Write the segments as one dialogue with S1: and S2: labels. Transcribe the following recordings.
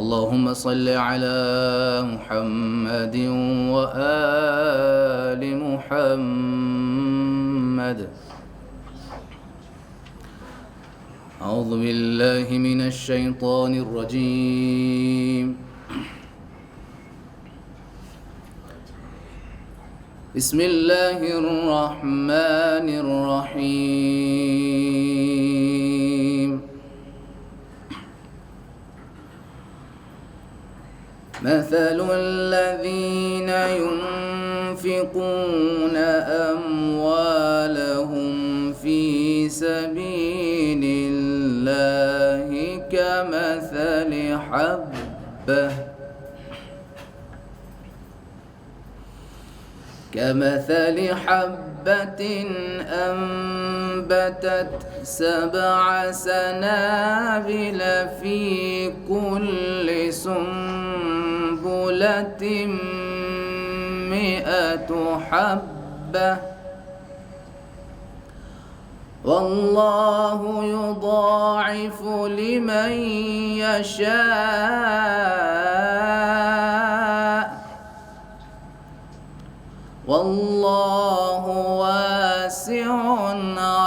S1: اللهم صل على محمد وآل محمد. أعوذ بالله من الشيطان الرجيم. بسم الله الرحمن الرحيم. مثل الذين ينفقون أموالهم في سبيل الله كمثل حبة أنبتت 7 سنابل في كل سنبلة 100 حبة والله يضاعف لمن يشاء والله واسع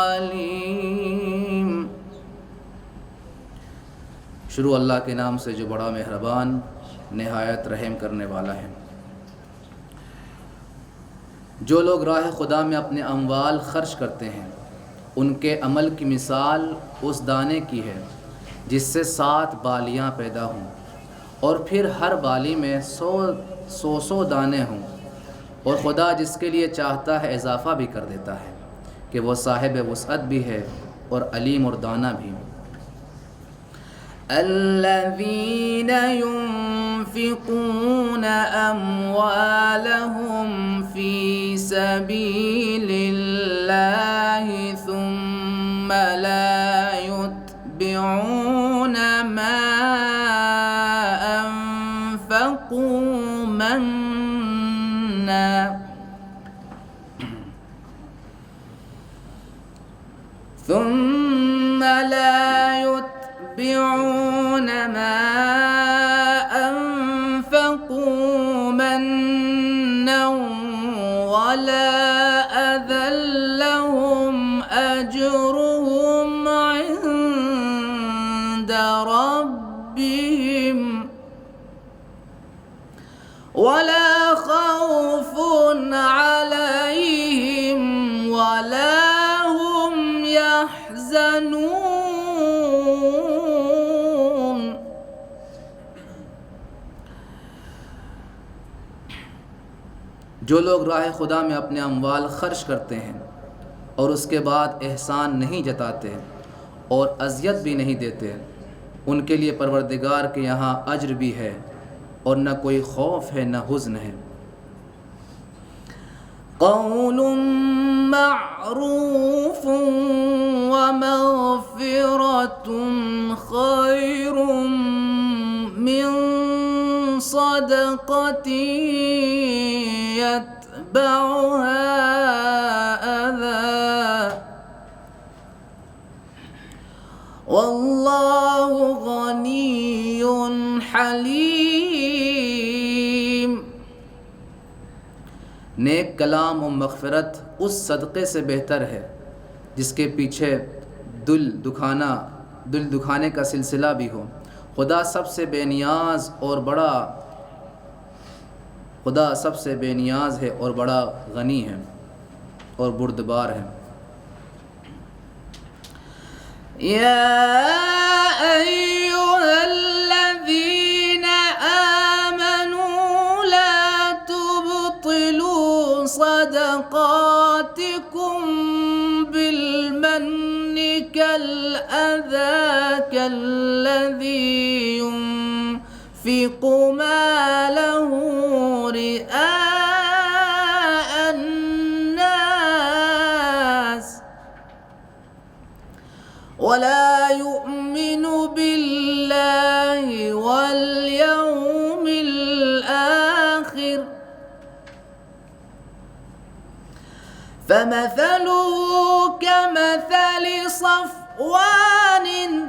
S1: علیم. شروع اللہ کے نام سے جو بڑا مہربان نہایت رحم کرنے والا ہے. جو لوگ راہ خدا میں اپنے اموال خرچ کرتے ہیں ان کے عمل کی مثال اس دانے کی ہے جس سے 7 بالیاں پیدا ہوں اور پھر ہر بالی میں 100 دانے ہوں، اور خدا جس کے لیے چاہتا ہے اضافہ بھی کر دیتا ہے کہ وہ صاحب وسعت بھی ہے اور علیم اور دانا بھی. الذین ينفقون اموالهم فی سبیل اللہ ثم لا يتبعون ما انفقوا ثم لا يتبعون ما أنفقوا منا ولا أذى لهم أجرهم عند ربهم ولا خوف عليهم ولا هم يحزنون. جو لوگ راہ خدا میں اپنے اموال خرچ کرتے ہیں اور اس کے بعد احسان نہیں جتاتے اور اذیت بھی نہیں دیتے، ان کے لیے پروردگار کے یہاں اجر بھی ہے اور نہ کوئی خوف ہے نہ حزن ہے. قول معروف ومغفرة خير من صدقة يتبعها أذى والله غني حليم. نیک کلام و مغفرت اس صدقے سے بہتر ہے جس کے پیچھے دل دکھانے کا سلسلہ بھی ہو. خدا سب سے بے نیاز ہے اور بڑا غنی ہے اور بردبار ہے. یا ایھا الذین آمنوا لا تبطلوا صدقاتكم بالمن كالأذى كالذي ينفق ماله رئاء الناس ولا يؤمن بالله واليوم الآخر فمثله كمثل صفوان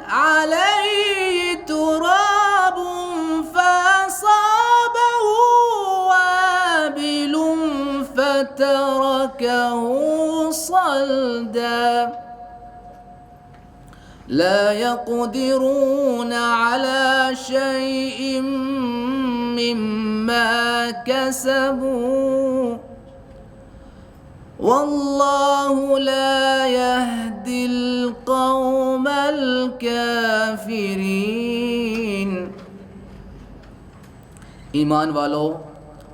S1: عليه تراب لا يقدرون على شيء مما كسبوا والله لا يهدي القوم الكافرين۔ ایمان والو،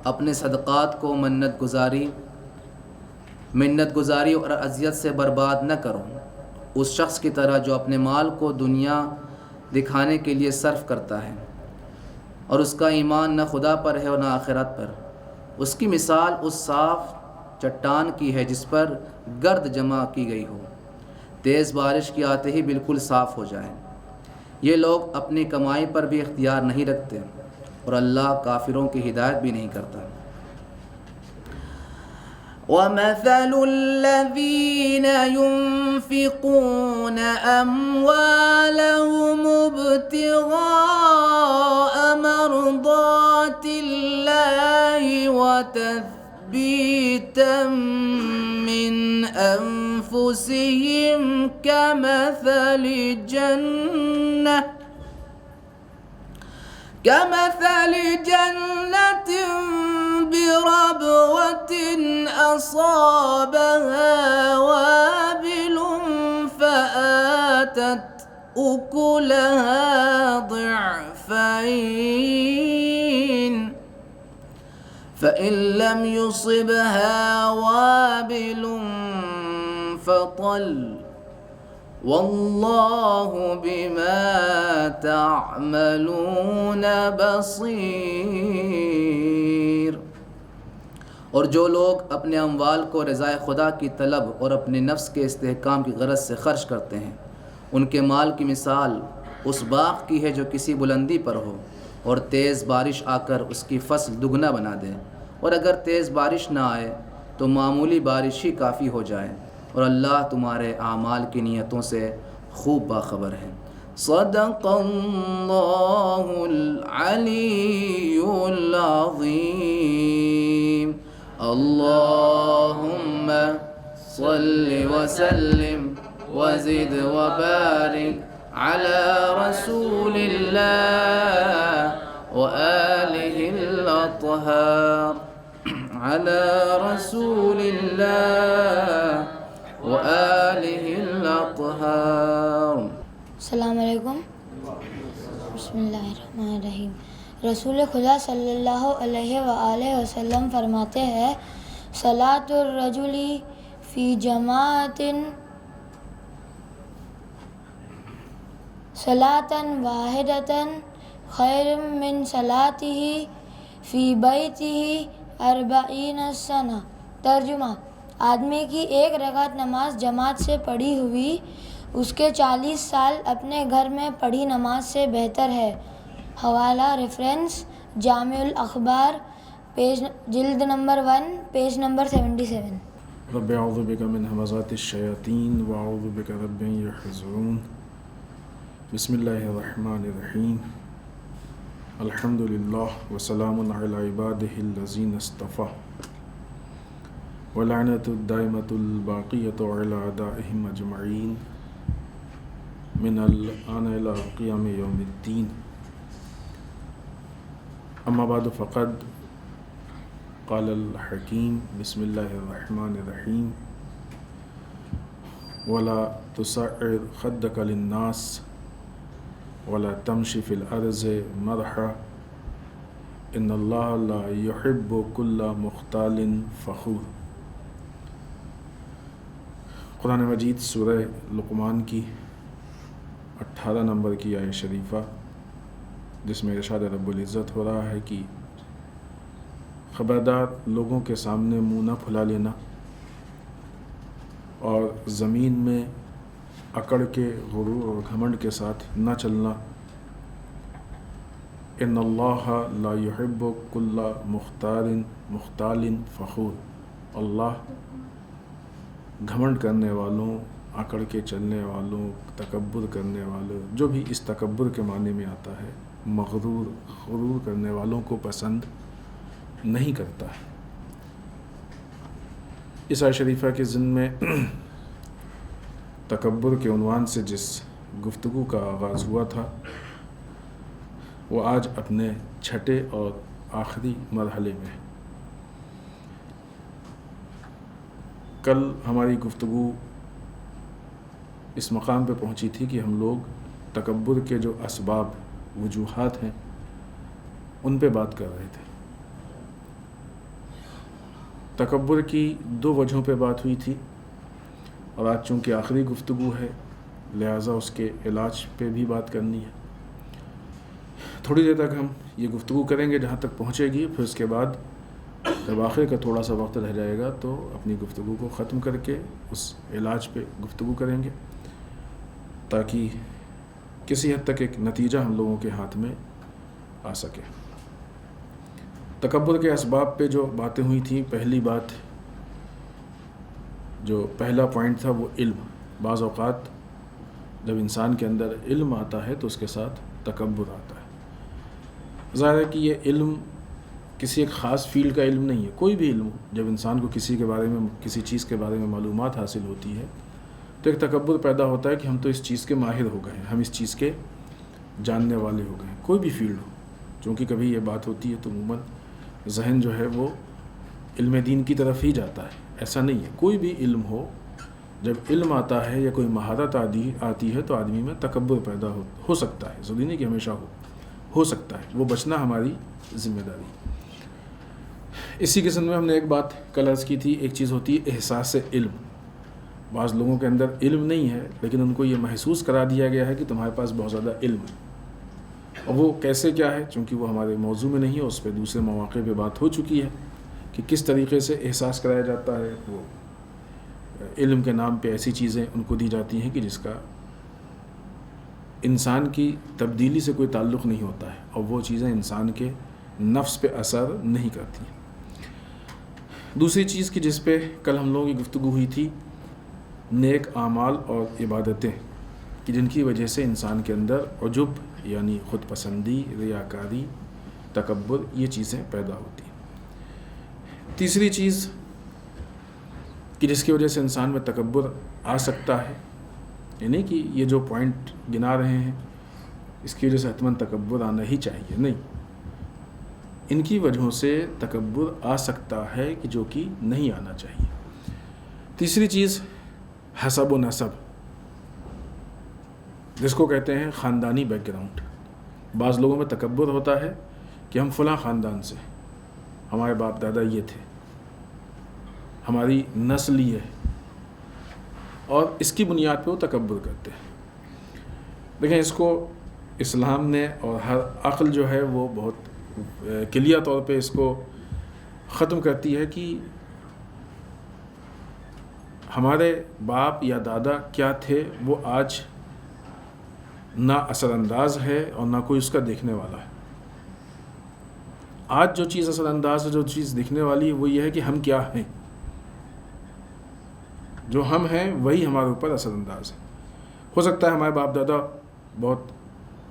S1: اپنے صدقات کو منت گزاری اور اذیت سے برباد نہ کرو، اس شخص کی طرح جو اپنے مال کو دنیا دکھانے کے لیے صرف کرتا ہے اور اس کا ایمان نہ خدا پر ہے اور نہ آخرت پر۔ اس کی مثال اس صاف چٹان کی ہے جس پر گرد جمع کی گئی ہو، تیز بارش کی آتے ہی بالکل صاف ہو جائے۔ یہ لوگ اپنی کمائی پر بھی اختیار نہیں رکھتے اور اللہ کافروں کی ہدایت بھی نہیں کرتا۔ وَمَثَلُ الَّذِينَ يُنْفِقُونَ أَمْوَالَهُمُ ابْتِغَاءَ مَرْضَاتِ اللَّهِ وَتَثْبِيتًا مِّنْ أَنفُسِهِمْ كَمَثَلِ جنة بربوة أصابها وابل فآتت أكلها ضعفين فإن لم يصبها وابل فطل واللہ بما تعملون بصیر۔ اور جو لوگ اپنے اموال کو رضائے خدا کی طلب اور اپنے نفس کے استحکام کی غرض سے خرچ کرتے ہیں، ان کے مال کی مثال اس باغ کی ہے جو کسی بلندی پر ہو اور تیز بارش آ کر اس کی فصل دگنا بنا دے، اور اگر تیز بارش نہ آئے تو معمولی بارش ہی کافی ہو جائے، اور اللہ تمہارے اعمال کی نیتوں سے خوب باخبر ہے۔ صدق اللہ العلی العظیم۔ اللہم صل وسلم وزد وبارک علی رسول اللہ وآلہ الاطہار علی رسول اللہ وآلہ الاطہار۔
S2: السلام علیکم۔ بسم اللہ الرحمن الرحیم۔ رسول خدا صلی اللہ علیہ وآلہ وسلم فرماتے ہیں، صلاۃ الرجل فی جماعت صلاۃ واحدۃ خیر من صلاتہ فی بیتہ 40 سنہ۔ ترجمہ: آدمی کی ایک رکعت نماز جماعت سے پڑھی ہوئی اس کے 40 سال اپنے گھر میں پڑھی نماز سے بہتر ہے۔ حوالہ ریفرنس جامع الاخبار، جلد نمبر 1، پیج نمبر 77۔
S3: رب اعوذ بک من همزات الشیاطین واعوذ بک رب ان یحضرون۔ بسم اللہ الرحمن الرحیم۔ الحمد للہ وسلام علی عبادہ الذین اصطفیٰ وَلَعْنَةُ الدَّائِمَةُ الْبَاقِيَةُ عَلَىٰ أَعْدَائِهِمْ أَجْمَعِينَ مِنَ الْآنِ إِلَىٰ قِيَامِ يَوْمِ الدِّينِ۔ اما بعد فقد قال الحکیم بسم اللہ الرحمن الرحیم وَلَا تُسَعِّرْ خَدَّكَ لِلنَّاسِ وَلَا تَمْشِ فِي الْأَرْضِ مَرْحًا إِنَّ اللَّهَ لَا يُحِبُّ كُلَّ مُخْتَالٍ فَخُورٍ۔ قرآن مجید سورہ لقمان کی 18 نمبر کی آیت شریفہ، جس میں ارشاد رب العزت ہو رہا ہے کہ خبردار لوگوں کے سامنے منہ نہ پھلا لینا اور زمین میں اکڑ کے غرور اور گھمنڈ کے ساتھ نہ چلنا۔ ان اللہ لا يحب كل مختال فخور۔ اللہ گھمنڈ کرنے والوں، اکڑ کے چلنے والوں، تکبر کرنے والوں، جو بھی اس تکبر کے معنی میں آتا ہے، مغرور، غرور کرنے والوں کو پسند نہیں کرتا ہے۔ اس آیت شریفہ کے ضمن میں تکبر کے عنوان سے جس گفتگو کا آغاز ہوا تھا وہ آج اپنے چھٹے اور آخری مرحلے میں۔ کل ہماری گفتگو اس مقام پہ پہنچی تھی کہ ہم لوگ تکبر کے جو اسباب وجوہات ہیں ان پہ بات کر رہے تھے۔ تکبر کی 2 وجہوں پہ بات ہوئی تھی اور آج چونکہ آخری گفتگو ہے لہٰذا اس کے علاج پہ بھی بات کرنی ہے۔ تھوڑی دیر تک ہم یہ گفتگو کریں گے جہاں تک پہنچے گی، پھر اس کے بعد جب آخر کا تھوڑا سا وقت رہ جائے گا تو اپنی گفتگو کو ختم کر کے اس علاج پہ گفتگو کریں گے تاکہ کسی حد تک ایک نتیجہ ہم لوگوں کے ہاتھ میں آ سکے۔ تکبر کے اسباب پہ جو باتیں ہوئی تھیں، پہلی بات جو پہلا پوائنٹ تھا وہ علم۔ بعض اوقات جب انسان کے اندر علم آتا ہے تو اس کے ساتھ تکبر آتا ہے۔ ظاہر ہے کہ یہ علم کسی ایک خاص فیلڈ کا علم نہیں ہے، کوئی بھی علم جب انسان کو کسی کے بارے میں کسی چیز کے بارے میں معلومات حاصل ہوتی ہے تو ایک تکبر پیدا ہوتا ہے کہ ہم تو اس چیز کے ماہر ہو گئے ہیں، ہم اس چیز کے جاننے والے ہو گئے ہیں، کوئی بھی فیلڈ ہو۔ چونکہ کبھی یہ بات ہوتی ہے تو عموماً ذہن جو ہے وہ علم دین کی طرف ہی جاتا ہے، ایسا نہیں ہے۔ کوئی بھی علم ہو، جب علم آتا ہے یا کوئی مہارت آتی ہے تو آدمی میں تکبر پیدا ہو سکتا ہے، ضروری نہیں کہ ہمیشہ ہو سکتا ہے، وہ بچنا ہماری ذمہ داری۔ اسی قسم میں ہم نے ایک بات کل عرض کی تھی، ایک چیز ہوتی ہے احساس علم۔ بعض لوگوں کے اندر علم نہیں ہے لیکن ان کو یہ محسوس کرا دیا گیا ہے کہ تمہارے پاس بہت زیادہ علم ہے، اور وہ کیسے کیا ہے، چونکہ وہ ہمارے موضوع میں نہیں ہے، اس پہ دوسرے مواقع پہ بات ہو چکی ہے کہ کس طریقے سے احساس کرایا جاتا ہے۔ وہ علم کے نام پہ ایسی چیزیں ان کو دی جاتی ہیں کہ جس کا انسان کی تبدیلی سے کوئی تعلق نہیں ہوتا ہے، اور وہ چیزیں انسان کے نفس پہ اثر نہیں کرتی۔ دوسری چیز کی جس پہ کل ہم لوگوں کی گفتگو ہوئی تھی، نیک اعمال اور عبادتیں کہ جن کی وجہ سے انسان کے اندر عجب یعنی خود پسندی، ریاکاری، تکبر، یہ چیزیں پیدا ہوتی ہیں۔ تیسری چیز کہ جس کی وجہ سے انسان میں تکبر آ سکتا ہے، یعنی کہ یہ جو پوائنٹ گنا رہے ہیں اس کی وجہ سے حتماً تکبر آنا ہی چاہیے، نہیں، ان کی وجہوں سے تکبر آ سکتا ہے کہ جو کہ نہیں آنا چاہیے۔ تیسری چیز حسب و نسب، جس کو کہتے ہیں خاندانی بیک گراؤنڈ۔ بعض لوگوں میں تکبر ہوتا ہے کہ ہم فلاں خاندان سے، ہمارے باپ دادا یہ تھے، ہماری نسل یہ ہے، اور اس کی بنیاد پہ وہ تکبر کرتے ہیں۔ دیکھیں، اس کو اسلام نے اور ہر عقل جو ہے وہ بہت کلیہ طور پہ اس کو ختم کرتی ہے کہ ہمارے باپ یا دادا کیا تھے وہ آج نہ اثر انداز ہے اور نہ کوئی اس کا دیکھنے والا ہے۔ آج جو چیز اثر انداز ہے، جو چیز دیکھنے والی ہے، وہ یہ ہے کہ ہم کیا ہیں۔ جو ہم ہیں وہی ہمارے اوپر اثر انداز ہے۔ ہو سکتا ہے ہمارے باپ دادا بہت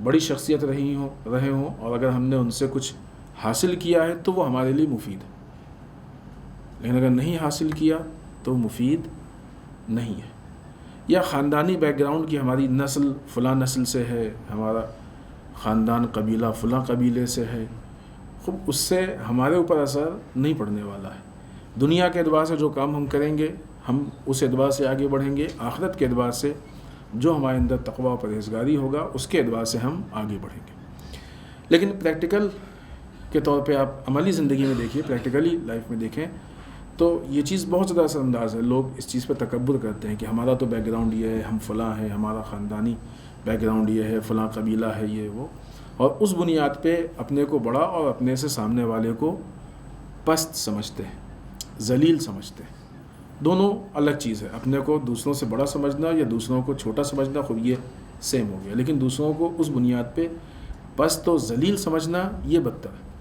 S3: بڑی شخصیت رہے ہوں اور اگر ہم نے ان سے کچھ حاصل کیا ہے تو وہ ہمارے لیے مفید ہے، لیکن اگر نہیں حاصل کیا تو مفید نہیں ہے۔ یا خاندانی بیک گراؤنڈ کی ہماری نسل فلاں نسل سے ہے، ہمارا خاندان قبیلہ فلاں قبیلے سے ہے، خب اس سے ہمارے اوپر اثر نہیں پڑنے والا ہے۔ دنیا کے اعتبار سے جو کام ہم کریں گے ہم اس اعتبار سے آگے بڑھیں گے، آخرت کے اعتبار سے جو ہمارے اندر تقویٰ و پرہیزگاری ہوگا اس کے اعتبار سے ہم آگے بڑھیں گے۔ لیکن پریکٹیکل کے طور پہ آپ عملی زندگی میں دیکھیے، پریکٹیکلی لائف میں دیکھیں تو یہ چیز بہت زیادہ اثر انداز ہے۔ لوگ اس چیز پہ تکبر کرتے ہیں کہ ہمارا تو بیک گراؤنڈ یہ ہے، ہم فلاں ہیں، ہمارا خاندانی بیک گراؤنڈ یہ ہے، فلاں قبیلہ ہے، یہ وہ، اور اس بنیاد پہ اپنے کو بڑا اور اپنے سے سامنے والے کو پست سمجھتے ہیں، ذلیل سمجھتے ہیں۔ دونوں الگ چیز ہے، اپنے کو دوسروں سے بڑا سمجھنا یا دوسروں کو چھوٹا سمجھنا خود یہ سیم ہو گیا، لیکن دوسروں کو اس بنیاد پہ پست و ذلیل سمجھنا یہ بدتر ہے۔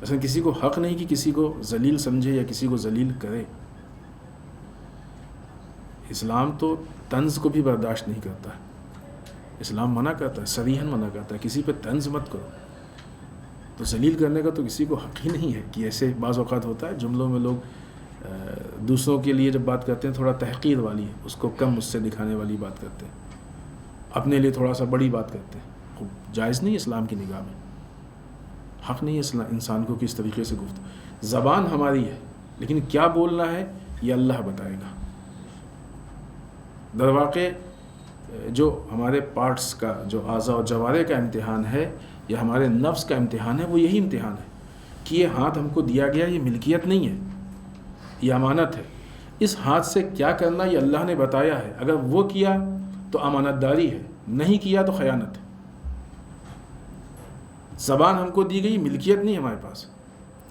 S3: اصل کسی کو حق نہیں کہ کسی کو ذلیل سمجھے یا کسی کو ذلیل کرے۔ اسلام تو طنز کو بھی برداشت نہیں کرتا ہے، اسلام منع کرتا ہے، صریحاً منع کرتا ہے، کسی پہ طنز مت کرو۔ تو ذلیل کرنے کا تو کسی کو حق ہی نہیں ہے کہ ایسے بعض اوقات ہوتا ہے جملوں میں لوگ دوسروں کے لیے جب بات کرتے ہیں تھوڑا تحقیر والی، اس کو کم اس سے دکھانے والی بات کرتے ہیں، اپنے لیے تھوڑا سا بڑی بات کرتے ہیں. خوب جائز نہیں اسلام کی نگاہ میں, حق نہیں ہے انسان کو کس طریقے سے زبان ہماری ہے لیکن کیا بولنا ہے یہ اللہ بتائے گا. در واقع جو ہمارے پارٹس کا, جو اعضاء و جوارح کا امتحان ہے یا ہمارے نفس کا امتحان ہے, وہ یہی امتحان ہے کہ یہ ہاتھ ہم کو دیا گیا, یہ ملکیت نہیں ہے, یہ امانت ہے. اس ہاتھ سے کیا کرنا یہ اللہ نے بتایا ہے. اگر وہ کیا تو امانت داری ہے, نہیں کیا تو خیانت ہے. زبان ہم کو دی گئی, ملکیت نہیں ہمارے پاس.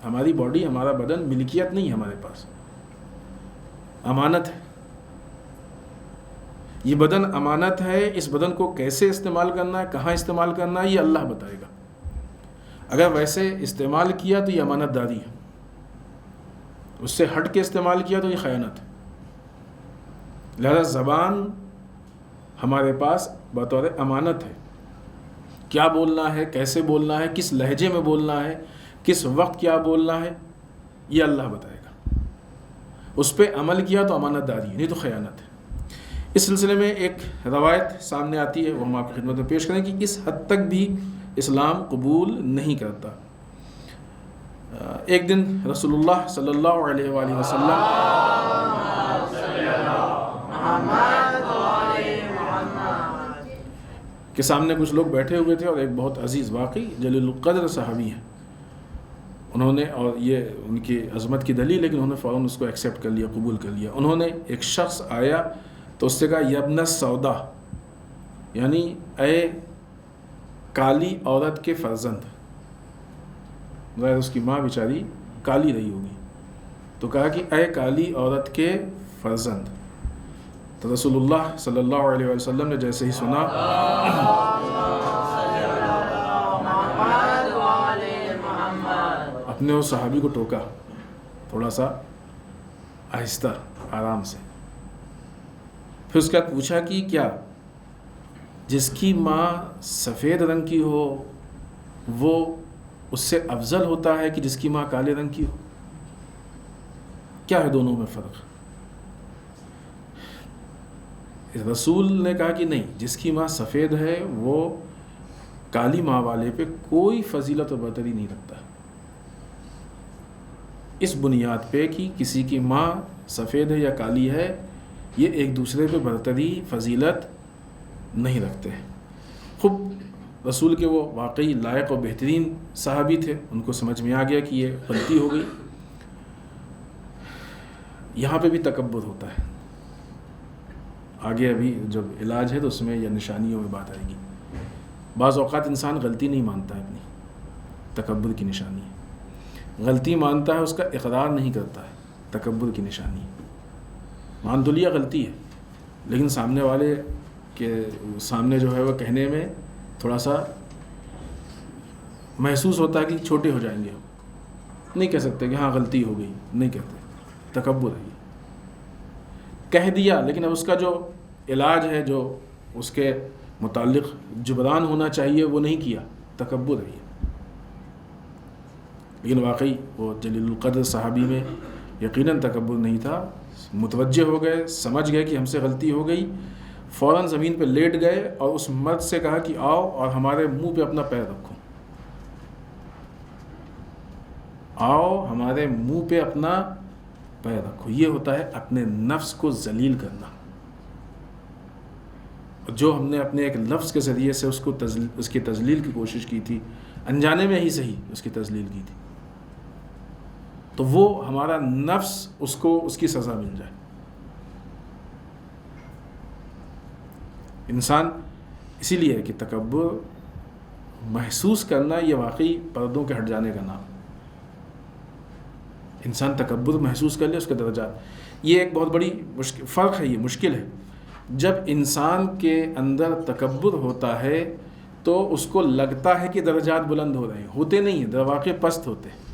S3: ہماری باڈی, ہمارا بدن ملکیت نہیں ہمارے پاس, امانت ہے. یہ بدن امانت ہے. اس بدن کو کیسے استعمال کرنا ہے, کہاں استعمال کرنا ہے, یہ اللہ بتائے گا. اگر ویسے استعمال کیا تو یہ امانت داری ہے, اس سے ہٹ کے استعمال کیا تو یہ خیانت ہے. لہذا زبان ہمارے پاس بطور امانت ہے. کیا بولنا ہے, کیسے بولنا ہے, کس لہجے میں بولنا ہے, کس وقت کیا بولنا ہے, یہ اللہ بتائے گا. اس پہ عمل کیا تو امانت داری ہے, نہیں تو خیانت ہے. اس سلسلے میں ایک روایت سامنے آتی ہے, وہ ہم آپ کی خدمت میں پیش کریں کہ اس حد تک بھی اسلام قبول نہیں کرتا. ایک دن رسول اللہ صلی اللہ علیہ وآلہ وسلم کے سامنے کچھ لوگ بیٹھے ہوئے تھے, اور ایک بہت عزیز, واقعی جلیل القدر صحابی ہیں. انہوں نے, اور یہ ان کی عظمت کی دلیل ہے کہ انہوں نے فوراً اس کو ایکسیپٹ کر لیا, قبول کر لیا. انہوں نے, ایک شخص آیا تو اس سے کہا یبن السودا, یعنی اے کالی عورت کے فرزند. ظاہر اس کی ماں بیچاری کالی رہی ہوگی, تو کہا کہ اے کالی عورت کے فرزند. تو رسول اللہ صلی اللہ علیہ وسلم نے جیسے ہی سنا اپنے اس صحابی کو ٹوکا, تھوڑا سا آہستہ, آرام سے. پھر اس کے بعد پوچھا کہ کیا جس کی ماں سفید رنگ کی ہو وہ اس سے افضل ہوتا ہے کہ جس کی ماں کالے رنگ کی ہو؟ کیا ہے دونوں میں فرق؟ رسول نے کہا کہ نہیں, جس کی ماں سفید ہے وہ کالی ماں والے پہ کوئی فضیلت و برتری نہیں رکھتا, اس بنیاد پہ کہ کسی کی ماں سفید ہے یا کالی ہے, یہ ایک دوسرے پہ برتری فضیلت نہیں رکھتے. خوب رسول کے وہ واقعی لائق و بہترین صحابی تھے, ان کو سمجھ میں آ گیا کہ یہ غلطی ہو گئی. یہاں پہ بھی تکبر ہوتا ہے, آگے ابھی جب علاج ہے تو اس میں یا نشانیوں میں بات آئے گی. بعض اوقات انسان غلطی نہیں مانتا ہے, اپنی تکبر کی نشانی ہے. غلطی مانتا ہے, اس کا اقرار نہیں کرتا ہے, تکبر کی نشانی ہے. مان تو لیا غلطی ہے, لیکن سامنے والے کے سامنے جو ہے وہ کہنے میں تھوڑا سا محسوس ہوتا ہے کہ چھوٹے ہو جائیں گے, ہم نہیں کہہ سکتے کہ ہاں غلطی ہو گئی, نہیں کہتے, تکبر ہے. کہہ دیا لیکن اب اس کا جو علاج ہے, جو اس کے متعلق جبران ہونا چاہیے وہ نہیں کیا, تکبر ہے. لیکن واقعی وہ جلیل القدر صحابی میں یقیناً تکبر نہیں تھا. متوجہ ہو گئے, سمجھ گئے کہ ہم سے غلطی ہو گئی, فوراً زمین پہ لیٹ گئے اور اس مرد سے کہا کہ آؤ اور ہمارے منہ پہ اپنا پیر رکھو, آؤ ہمارے منہ پہ اپنا پیر رکھو. یہ ہوتا ہے اپنے نفس کو ذلیل کرنا. جو ہم نے اپنے ایک لفظ کے ذریعے سے اس کی تذلیل کی کوشش کی تھی, انجانے میں ہی صحیح اس کی تذلیل کی تھی, تو وہ ہمارا نفس اس کو اس کی سزا مل جائے. انسان اسی لیے ہے کہ تکبر محسوس کرنا یہ واقعی پردوں کے ہٹ جانے کا نام. انسان تکبر محسوس کر لے, اس کے درجات, یہ ایک بہت بڑی فرق ہے, یہ مشکل ہے. جب انسان کے اندر تکبر ہوتا ہے تو اس کو لگتا ہے کہ درجات بلند ہو رہے ہیں, ہوتے نہیں ہیں, در واقع پست ہوتے ہیں.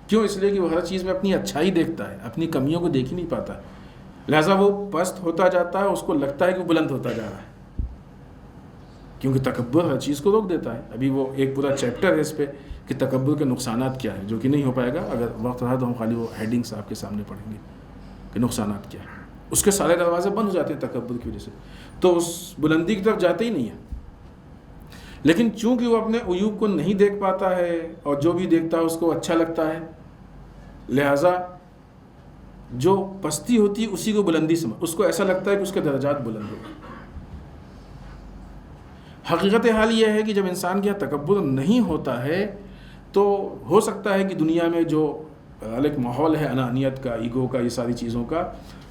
S3: کیوں؟ اس لیے کہ وہ ہر چیز میں اپنی اچھائی دیکھتا ہے, اپنی کمیوں کو دیکھ ہی نہیں پاتا, لہٰذا وہ پست ہوتا جاتا ہے, اس کو لگتا ہے کہ وہ بلند ہوتا جا رہا ہے, کیونکہ تکبر ہر چیز کو روک دیتا ہے. ابھی وہ ایک پورا چیپٹر ہے اس پہ کہ تکبر کے نقصانات کیا ہے, جو کہ نہیں ہو پائے گا. اگر وقت رہا تو ہم خالی وہ ہیڈنگس آپ کے سامنے پڑھیں گے کہ نقصانات کیا ہے. اس کے سارے دروازے بند ہو جاتے ہیں تکبر کی وجہ سے، تو اس بلندی کی طرف جاتے ہی نہیں ہے۔ لیکن چونکہ وہ اپنے عیوب کو نہیں دیکھ پاتا ہے اور جو بھی دیکھتا ہے اس کو اچھا لگتا ہے، لہٰذا جو پستی ہوتی ہے اسی کو بلندی سمجھ، اس کو ایسا لگتا ہے کہ اس کے درجات بلند ہو۔ حقیقت حال یہ ہے کہ جب انسان کے یہاں تکبر نہیں ہوتا ہے تو ہو سکتا ہے کہ دنیا میں جو ایک ماحول ہے انانیت کا، ایگو کا، یہ ساری چیزوں کا،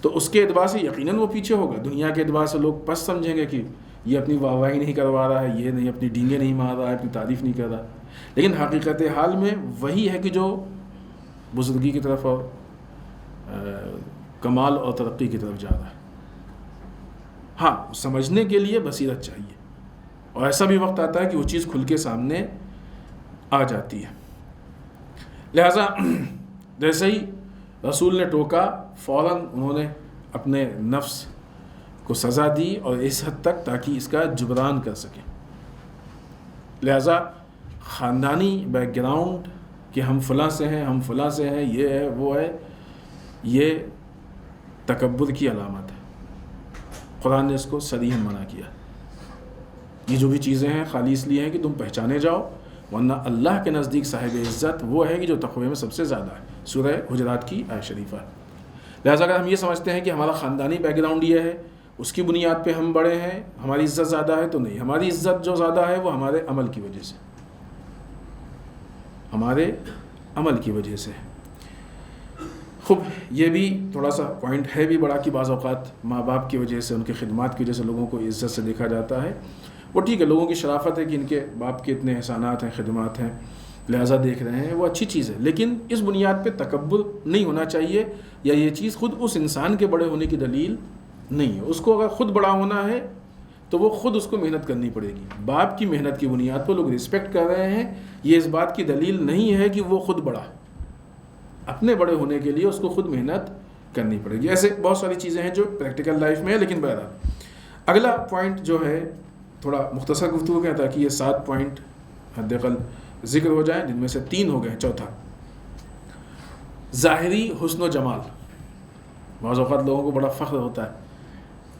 S3: تو اس کے اعتبار سے یقیناً وہ پیچھے ہوگا۔ دنیا کے اعتبار سے لوگ پس سمجھیں گے کہ یہ اپنی واہ واہی نہیں کروا رہا ہے، یہ نہیں اپنی ڈینگیں نہیں مار رہا ہے، اپنی تعریف نہیں کر رہا، لیکن حقیقت حال میں وہی ہے کہ جو بزرگی کی طرف اور کمال اور ترقی کی طرف جا رہا ہے۔ ہاں، سمجھنے کے لیے بصیرت چاہیے، اور ایسا بھی وقت آتا ہے کہ وہ چیز کھل کے سامنے آ جاتی ہے۔ لہٰذا جیسے ہی رسول نے ٹوکا، فوراً انہوں نے اپنے نفس کو سزا دی، اور اس حد تک تاکہ اس کا جبران کر سکیں۔ لہٰذا خاندانی بیک گراؤنڈ کہ ہم فلاں سے ہیں، ہم فلاں سے ہیں، یہ ہے وہ ہے، یہ تکبر کی علامت ہے۔ قرآن نے اس کو صریحاً منع کیا۔ یہ جو بھی چیزیں ہیں خالی اس لیے ہیں کہ تم پہچانے جاؤ، ورنہ اللہ کے نزدیک صاحب عزت وہ ہے کہ جو تقوی میں سب سے زیادہ ہے۔ سورہ حجرات کی آیت شریفہ۔ لہٰذا اگر ہم یہ سمجھتے ہیں کہ ہمارا خاندانی بیک گراؤنڈ یہ ہے، اس کی بنیاد پہ ہم بڑے ہیں، ہماری عزت زیادہ ہے، تو نہیں، ہماری عزت جو زیادہ ہے وہ ہمارے عمل کی وجہ سے، ہمارے عمل کی وجہ سے۔ خوب، یہ بھی تھوڑا سا پوائنٹ ہے بھی بڑا کہ بعض اوقات ماں باپ کی وجہ سے، ان کے خدمات کی وجہ سے لوگوں کو عزت سے دیکھا جاتا ہے۔ وہ ٹھیک ہے، لوگوں کی شرافت ہے کہ ان کے باپ کے اتنے احسانات ہیں، خدمات ہیں، لہٰذا دیکھ رہے ہیں، وہ اچھی چیز ہے، لیکن اس بنیاد پہ تکبر نہیں ہونا چاہیے، یا یہ چیز خود اس انسان کے بڑے ہونے کی دلیل نہیں ہے۔ اس کو اگر خود بڑا ہونا ہے تو وہ خود اس کو محنت کرنی پڑے گی۔ باپ کی محنت کی بنیاد پر لوگ رسپیکٹ کر رہے ہیں، یہ اس بات کی دلیل نہیں ہے کہ وہ خود بڑا ہے۔ اپنے بڑے ہونے کے لیے اس کو خود محنت کرنی پڑے گی۔ ایسے بہت ساری چیزیں ہیں جو پریکٹیکل لائف میں ہے، لیکن بہرحال اگلا پوائنٹ جو ہے تھوڑا مختصر گفتگو کا، تاکہ یہ 7 پوائنٹ حد اقل ذکر ہو جائیں، جن میں سے 3 ہو گئے ہیں۔ چوتھا، ظاہری حسن و جمال۔ بعض اوقات لوگوں کو بڑا فخر ہوتا ہے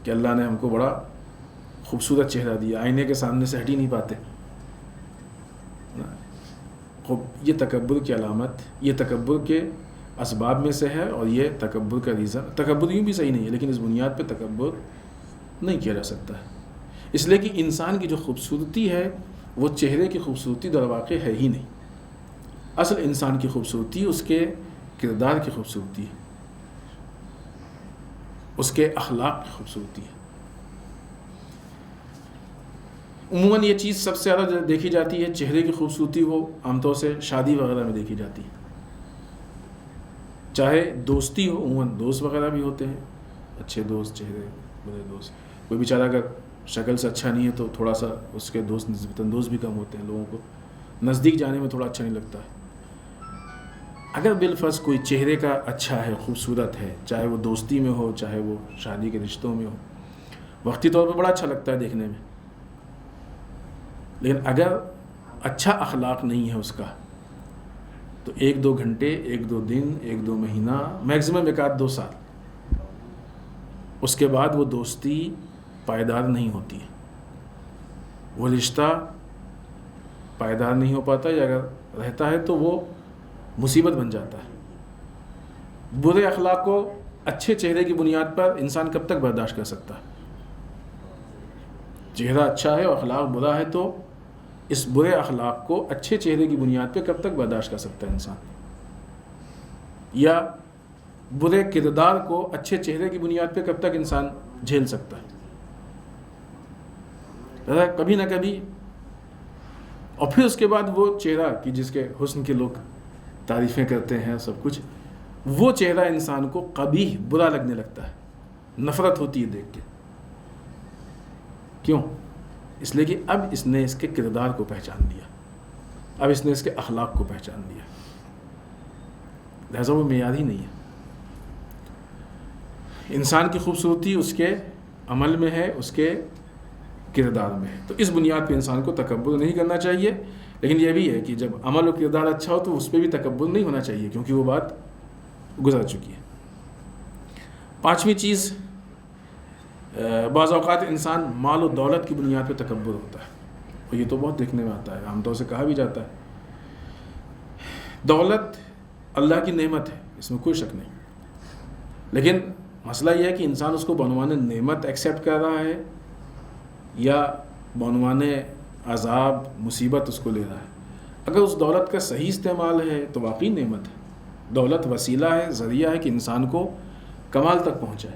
S3: کہ اللہ نے ہم کو بڑا خوبصورت چہرہ دیا، آئینے کے سامنے سے ہٹ ہی نہیں پاتے۔ یہ تکبر کی علامت، یہ تکبر کے اسباب میں سے ہے، اور یہ تکبر کا ریزن، تکبر یوں بھی صحیح نہیں ہے، لیکن اس بنیاد پہ تکبر نہیں کیا جا سکتا ہے، اس لیے کہ انسان کی جو خوبصورتی ہے وہ چہرے کی خوبصورتی در واقع ہے ہی نہیں۔ اصل انسان کی خوبصورتی اس کے کردار کی خوبصورتی ہے، اس کے اخلاق کی خوبصورتی ہے۔ عموماً یہ چیز سب سے زیادہ دیکھی جاتی ہے، چہرے کی خوبصورتی، وہ عام طور سے شادی وغیرہ میں دیکھی جاتی ہے، چاہے دوستی ہو، عموماً دوست وغیرہ بھی ہوتے ہیں، اچھے دوست، چہرے برے دوست۔ کوئی بیچارہ اگر شکل سے اچھا نہیں ہے تو تھوڑا سا اس کے دوست نسبتاً دوست بھی کم ہوتے ہیں، لوگوں کو نزدیک جانے میں تھوڑا اچھا نہیں لگتا ہے۔ اگر بالفرض کوئی چہرے کا اچھا ہے، خوبصورت ہے، چاہے وہ دوستی میں ہو، چاہے وہ شادی کے رشتوں میں ہو، وقتی طور پہ بڑا اچھا لگتا ہے دیکھنے میں، لیکن اگر اچھا اخلاق نہیں ہے اس کا، تو 1-2 گھنٹے، 1-2 دن، 1-2 مہینہ، میکسیمم 1-2 سال، اس کے بعد وہ دوستی پائیدار نہیں ہوتی ہے، وہ رشتہ پائیدار نہیں ہو پاتا، یا اگر رہتا ہے تو وہ مصیبت بن جاتا ہے۔ برے اخلاق کو اچھے چہرے کی بنیاد پر انسان کب تک برداشت کر سکتا ہے؟ چہرہ اچھا ہے اور اخلاق برا ہے تو اس برے اخلاق کو اچھے چہرے کی بنیاد پہ کب تک برداشت کر سکتا ہے انسان؟ یا برے کردار کو اچھے چہرے کی بنیاد پہ کب تک انسان جھیل سکتا ہے؟ کبھی نہ کبھی، اور پھر اس کے بعد وہ چہرہ کہ جس کے حسن کے لوگ تعریفیں کرتے ہیں سب کچھ، وہ چہرہ انسان کو قبیح، برا لگنے لگتا ہے، نفرت ہوتی ہے دیکھ کے۔ کیوں؟ اس لیے کہ اب اس نے اس کے کردار کو پہچان لیا، اب اس نے اس کے اخلاق کو پہچان لیا، لہذا وہ معیار ہی نہیں ہے۔ انسان کی خوبصورتی اس کے عمل میں ہے، اس کے کردار میں ہے، تو اس بنیاد پہ انسان کو تکبر نہیں کرنا چاہیے، لیکن یہ بھی ہے کہ جب عمل و کردار اچھا ہو تو اس پہ بھی تکبر نہیں ہونا چاہیے، کیونکہ وہ بات گزر چکی ہے۔ 5ویں چیز بعض اوقات انسان مال و دولت کی بنیاد پہ تکبر ہوتا ہے، اور یہ تو بہت دیکھنے میں آتا ہے، عام طور سے کہا بھی جاتا ہے۔ دولت اللہ کی نعمت ہے، اس میں کوئی شک نہیں، لیکن مسئلہ یہ ہے کہ انسان اس کو بعنوان نعمت ایکسیپٹ کر رہا ہے یا بعنوان عذاب مصیبت اس کو لے رہا ہے۔ اگر اس دولت کا صحیح استعمال ہے تو واقعی نعمت ہے، دولت وسیلہ ہے، ذریعہ ہے کہ انسان کو کمال تک پہنچائے،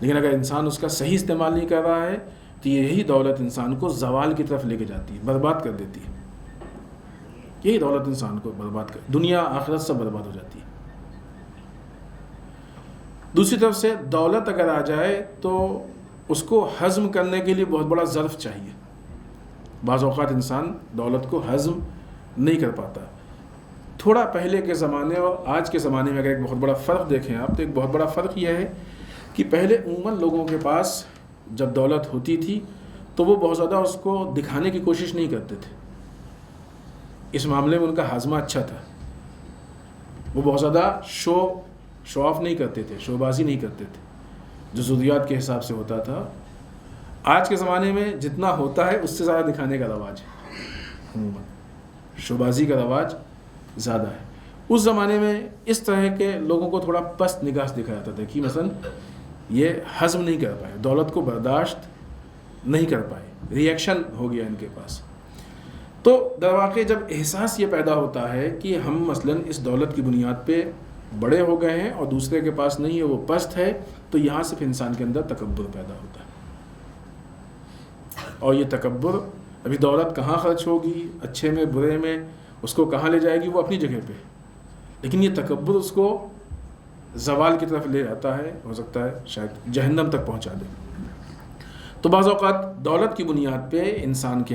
S3: لیکن اگر انسان اس کا صحیح استعمال نہیں کر رہا ہے تو یہی دولت انسان کو زوال کی طرف لے کے جاتی ہے، برباد کر دیتی ہے۔ یہی دولت انسان کو برباد کر، دنیا آخرت سب برباد ہو جاتی ہے۔ دوسری طرف سے دولت اگر آ جائے تو اس کو ہضم کرنے کے لیے بہت بڑا ظرف چاہیے۔ بعض اوقات انسان دولت کو ہضم نہیں کر پاتا۔ تھوڑا پہلے کے زمانے اور آج کے زمانے میں اگر ایک بہت بڑا فرق دیکھیں آپ، تو ایک بہت بڑا فرق یہ ہے کہ پہلے عموماً لوگوں کے پاس جب دولت ہوتی تھی تو وہ بہت زیادہ اس کو دکھانے کی کوشش نہیں کرتے تھے، اس معاملے میں ان کا ہاضمہ اچھا تھا، وہ بہت زیادہ شو آف نہیں کرتے تھے، شو بازی نہیں کرتے تھے جو ضروریات کے حساب سے ہوتا تھا۔ آج کے زمانے میں جتنا ہوتا ہے اس سے زیادہ دکھانے کا رواج ہے، عموماً شو بازی کا رواج زیادہ ہے۔ اس زمانے میں اس طرح کے لوگوں کو تھوڑا پست نگاہ سے دیکھا جاتا تھا کہ مثلا یہ ہضم نہیں کر پائے، دولت کو برداشت نہیں کر پائے، ری ایکشن ہو گیا ان کے پاس۔ تو در واقع جب احساس یہ پیدا ہوتا ہے کہ ہم مثلا اس دولت کی بنیاد پہ بڑے ہو گئے ہیں اور دوسرے کے پاس نہیں ہے، وہ پست ہے، تو یہاں سے پھر انسان کے اندر تکبر پیدا ہوتا ہے، اور یہ تکبر ابھی دولت کہاں خرچ ہوگی، اچھے میں برے میں، اس کو کہاں لے جائے گی، وہ اپنی جگہ پہ، لیکن یہ تکبر اس کو زوال کی طرف لے جاتا ہے، ہو سکتا ہے شاید جہنم تک پہنچا دے۔ تو بعض اوقات دولت کی بنیاد پہ انسان کے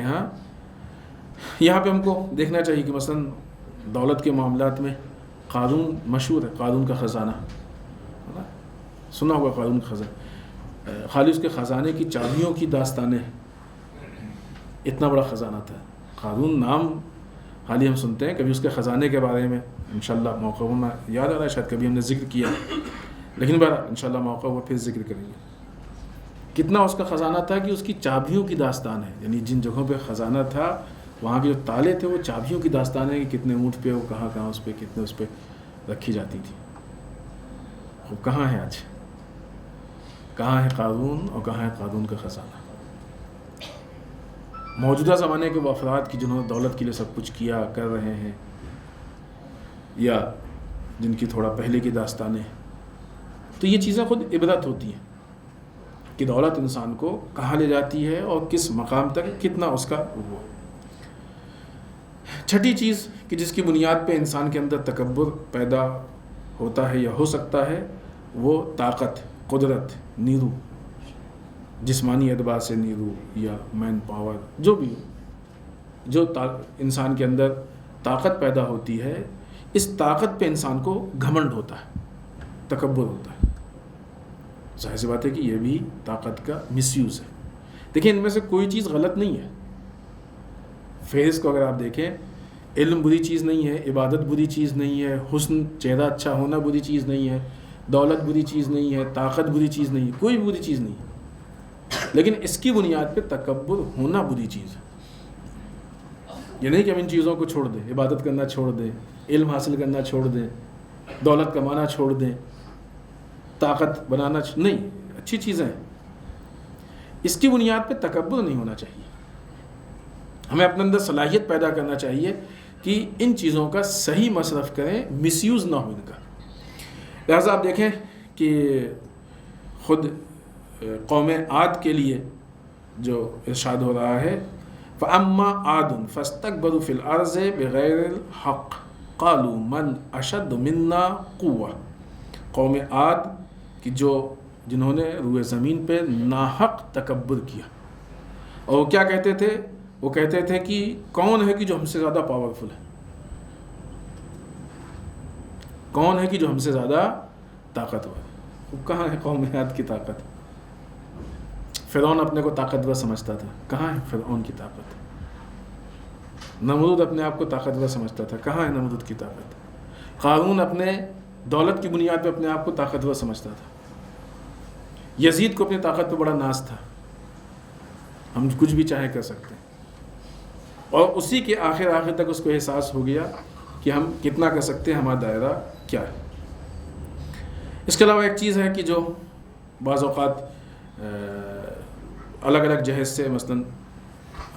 S3: یہاں پہ ہم کو دیکھنا چاہیے کہ مثلا دولت کے معاملات میں قارون مشہور ہے، قارون کا خزانہ، سنا ہوگا قارون کا خزانہ، خالی اس کے خزانے کی چابیوں کی داستانیں، اتنا بڑا خزانہ تھا قارون، نام خالی ہم سنتے ہیں، کبھی اس کے خزانے کے بارے میں انشاءاللہ موقع ہونا یاد آ رہا ہے، شاید کبھی ہم نے ذکر کیا، لیکن بہرحال انشاءاللہ موقع ہوا پھر ذکر کریں گے۔ کتنا اس کا خزانہ تھا کہ اس کی چابیوں کی داستان ہے، یعنی جن جگہوں پہ خزانہ تھا وہاں کے جو تالے تھے وہ چابیوں کی داستان ہے کہ کتنے اونٹ پہ، وہ کہاں کہاں اس پہ کتنے اس پہ رکھی جاتی تھی۔ وہ کہاں ہے آج؟ کہاں ہے قارون اور کہاں ہے قارون کا خزانہ؟ موجودہ زمانے کے وہ افراد کی جنہوں نے دولت کے لیے سب کچھ کیا، کر رہے ہیں، یا جن کی تھوڑا پہلے کی داستانیں، تو یہ چیزیں خود عبرت ہوتی ہیں کہ دولت انسان کو کہاں لے جاتی ہے اور کس مقام تک کتنا اس کا وہ۔ چھٹی چیز کہ جس کی بنیاد پہ انسان کے اندر تکبر پیدا ہوتا ہے یا ہو سکتا ہے، وہ طاقت، قدرت، نیرو، جسمانی اعتبار سے نیرو یا مین پاور، جو بھی ہو، جو انسان کے اندر طاقت پیدا ہوتی ہے، اس طاقت پہ انسان کو گھمنڈ ہوتا ہے، تکبر ہوتا ہے۔ ظاہر سی بات ہے کہ یہ بھی طاقت کا مس یوز ہے۔ دیکھیں ان میں سے کوئی چیز غلط نہیں ہے، فہرست کو اگر آپ دیکھیں، علم بری چیز نہیں ہے، عبادت بری چیز نہیں ہے، حسن چہرہ اچھا ہونا بری چیز نہیں ہے، دولت بری چیز نہیں ہے، طاقت بری چیز نہیں ہے، کوئی بری چیز نہیں ہے، لیکن اس کی بنیاد پہ تکبر ہونا بری چیز ہے۔ یہ نہیں کہ ہم ان چیزوں کو چھوڑ دیں، عبادت کرنا چھوڑ دیں، علم حاصل کرنا چھوڑ دیں، دولت کمانا چھوڑ دیں، طاقت بنانا نہیں، اچھی چیزیں ہیں، اس کی بنیاد پہ تکبر نہیں ہونا چاہیے۔ ہمیں اپنے اندر صلاحیت پیدا کرنا چاہیے کہ ان چیزوں کا صحیح مصرف کریں، مس یوز نہ ہو ان کا۔ لہٰذا آپ دیکھیں کہ خود قوم عاد کے لیے جو ارشاد ہو رہا ہے، فَأَمَّا عَادٌ فَاسْتَكْبَرُوا فِي الْأَرْضِ بِغَيْرِ الْحَقِّ قَالُوا مَنْ أَشَدُّ مِنَّا قُوَّةً، قوم عاد کی جنہوں نے روئے زمین پہ ناحق تکبر کیا، اور وہ کیا کہتے تھے؟ وہ کہتے تھے کہ کون ہے کہ جو ہم سے زیادہ پاورفل ہے، کون ہے کہ جو ہم سے زیادہ طاقتور ہے۔ وہ کہاں ہے قوم عاد کی طاقت؟ فرعون اپنے کو طاقتور سمجھتا تھا، کہاں ہے فرعون کی طاقت؟ نمرود اپنے آپ کو طاقتور سمجھتا تھا، کہاں ہے نمرود کی طاقت؟ قارون اپنے دولت کی بنیاد پہ اپنے آپ کو طاقتور سمجھتا تھا، یزید کو اپنی طاقت پہ بڑا ناز تھا، ہم کچھ بھی چاہے کر سکتے ہیں، اور اسی کے آخر تک اس کو احساس ہو گیا کہ ہم کتنا کر سکتے ہیں، ہمارا دائرہ کیا ہے۔ اس کے علاوہ ایک چیز ہے کہ جو بعض اوقات الگ الگ جہیز سے، مثلا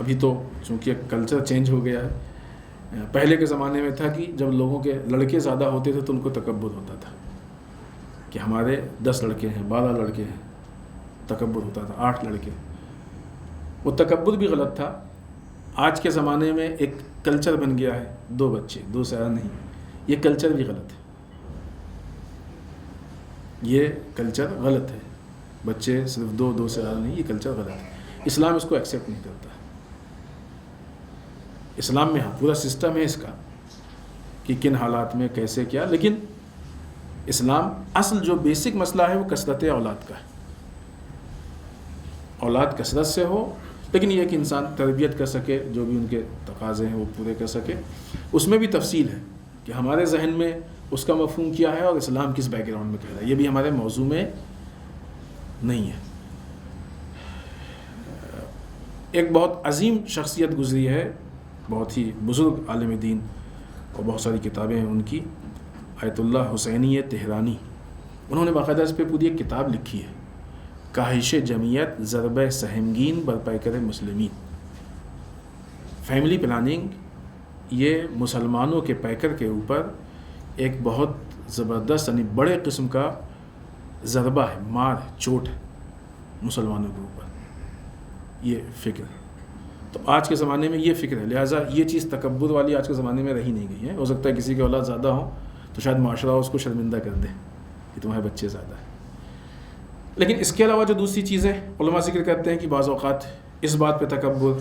S3: ابھی تو چونکہ کلچر چینج ہو گیا ہے، پہلے کے زمانے میں تھا کہ جب لوگوں کے لڑکے زیادہ ہوتے تھے تو ان کو تکبر ہوتا تھا کہ ہمارے 10 لڑکے ہیں، 12 لڑکے ہیں، تکبر ہوتا تھا، 8 لڑکے۔ وہ تکبر بھی غلط تھا۔ آج کے زمانے میں ایک کلچر بن گیا ہے 2 بچے 2 سے زیادہ نہیں، یہ کلچر بھی غلط ہے، یہ کلچر غلط ہے، بچے صرف 2 سے زیادہ نہیں، یہ کلچر غلط ہے۔ اسلام اس کو ایکسیپٹ نہیں کرتا۔ اسلام میں پورا سسٹم ہے اس کا کہ کن حالات میں کیسے کیا، لیکن اسلام اصل جو بیسک مسئلہ ہے وہ کثرت اولاد کا ہے، اولاد کثرت سے ہو، لیکن یہ کہ انسان تربیت کر سکے، جو بھی ان کے تقاضے ہیں وہ پورے کر سکے۔ اس میں بھی تفصیل ہے کہ ہمارے ذہن میں اس کا مفہوم کیا ہے اور اسلام کس بیک گراؤنڈ میں کہہ رہا ہے، یہ بھی ہمارے موضوع میں نہیں ہے۔ ایک بہت عظیم شخصیت گزری ہے، بہت ہی بزرگ عالم دین، اور بہت ساری کتابیں ہیں ان کی، آیت اللہ حسینی تہرانی، انہوں نے باقاعدہ اس پہ پوری ایک کتاب لکھی ہے، کاہش جمعیت ضرب سہمگین برپیکر مسلمین۔ فیملی پلاننگ یہ مسلمانوں کے پیکر کے اوپر ایک بہت زبردست، یعنی بڑے قسم کا ضربہ ہے، مار ہے، چوٹ ہے مسلمانوں کے اوپر، یہ فکر ہے۔ تو آج کے زمانے میں یہ فکر ہے، لہٰذا یہ چیز تکبر والی آج کے زمانے میں رہی نہیں گئی ہے۔ ہو سکتا ہے کسی کی اولاد زیادہ ہو تو شاید معاشرہ اس کو شرمندہ کر دے کہ تمہارے بچے زیادہ ہیں، لیکن اس کے علاوہ جو دوسری چیزیں علماء ذکر کرتے ہیں کہ بعض اوقات اس بات پہ تکبر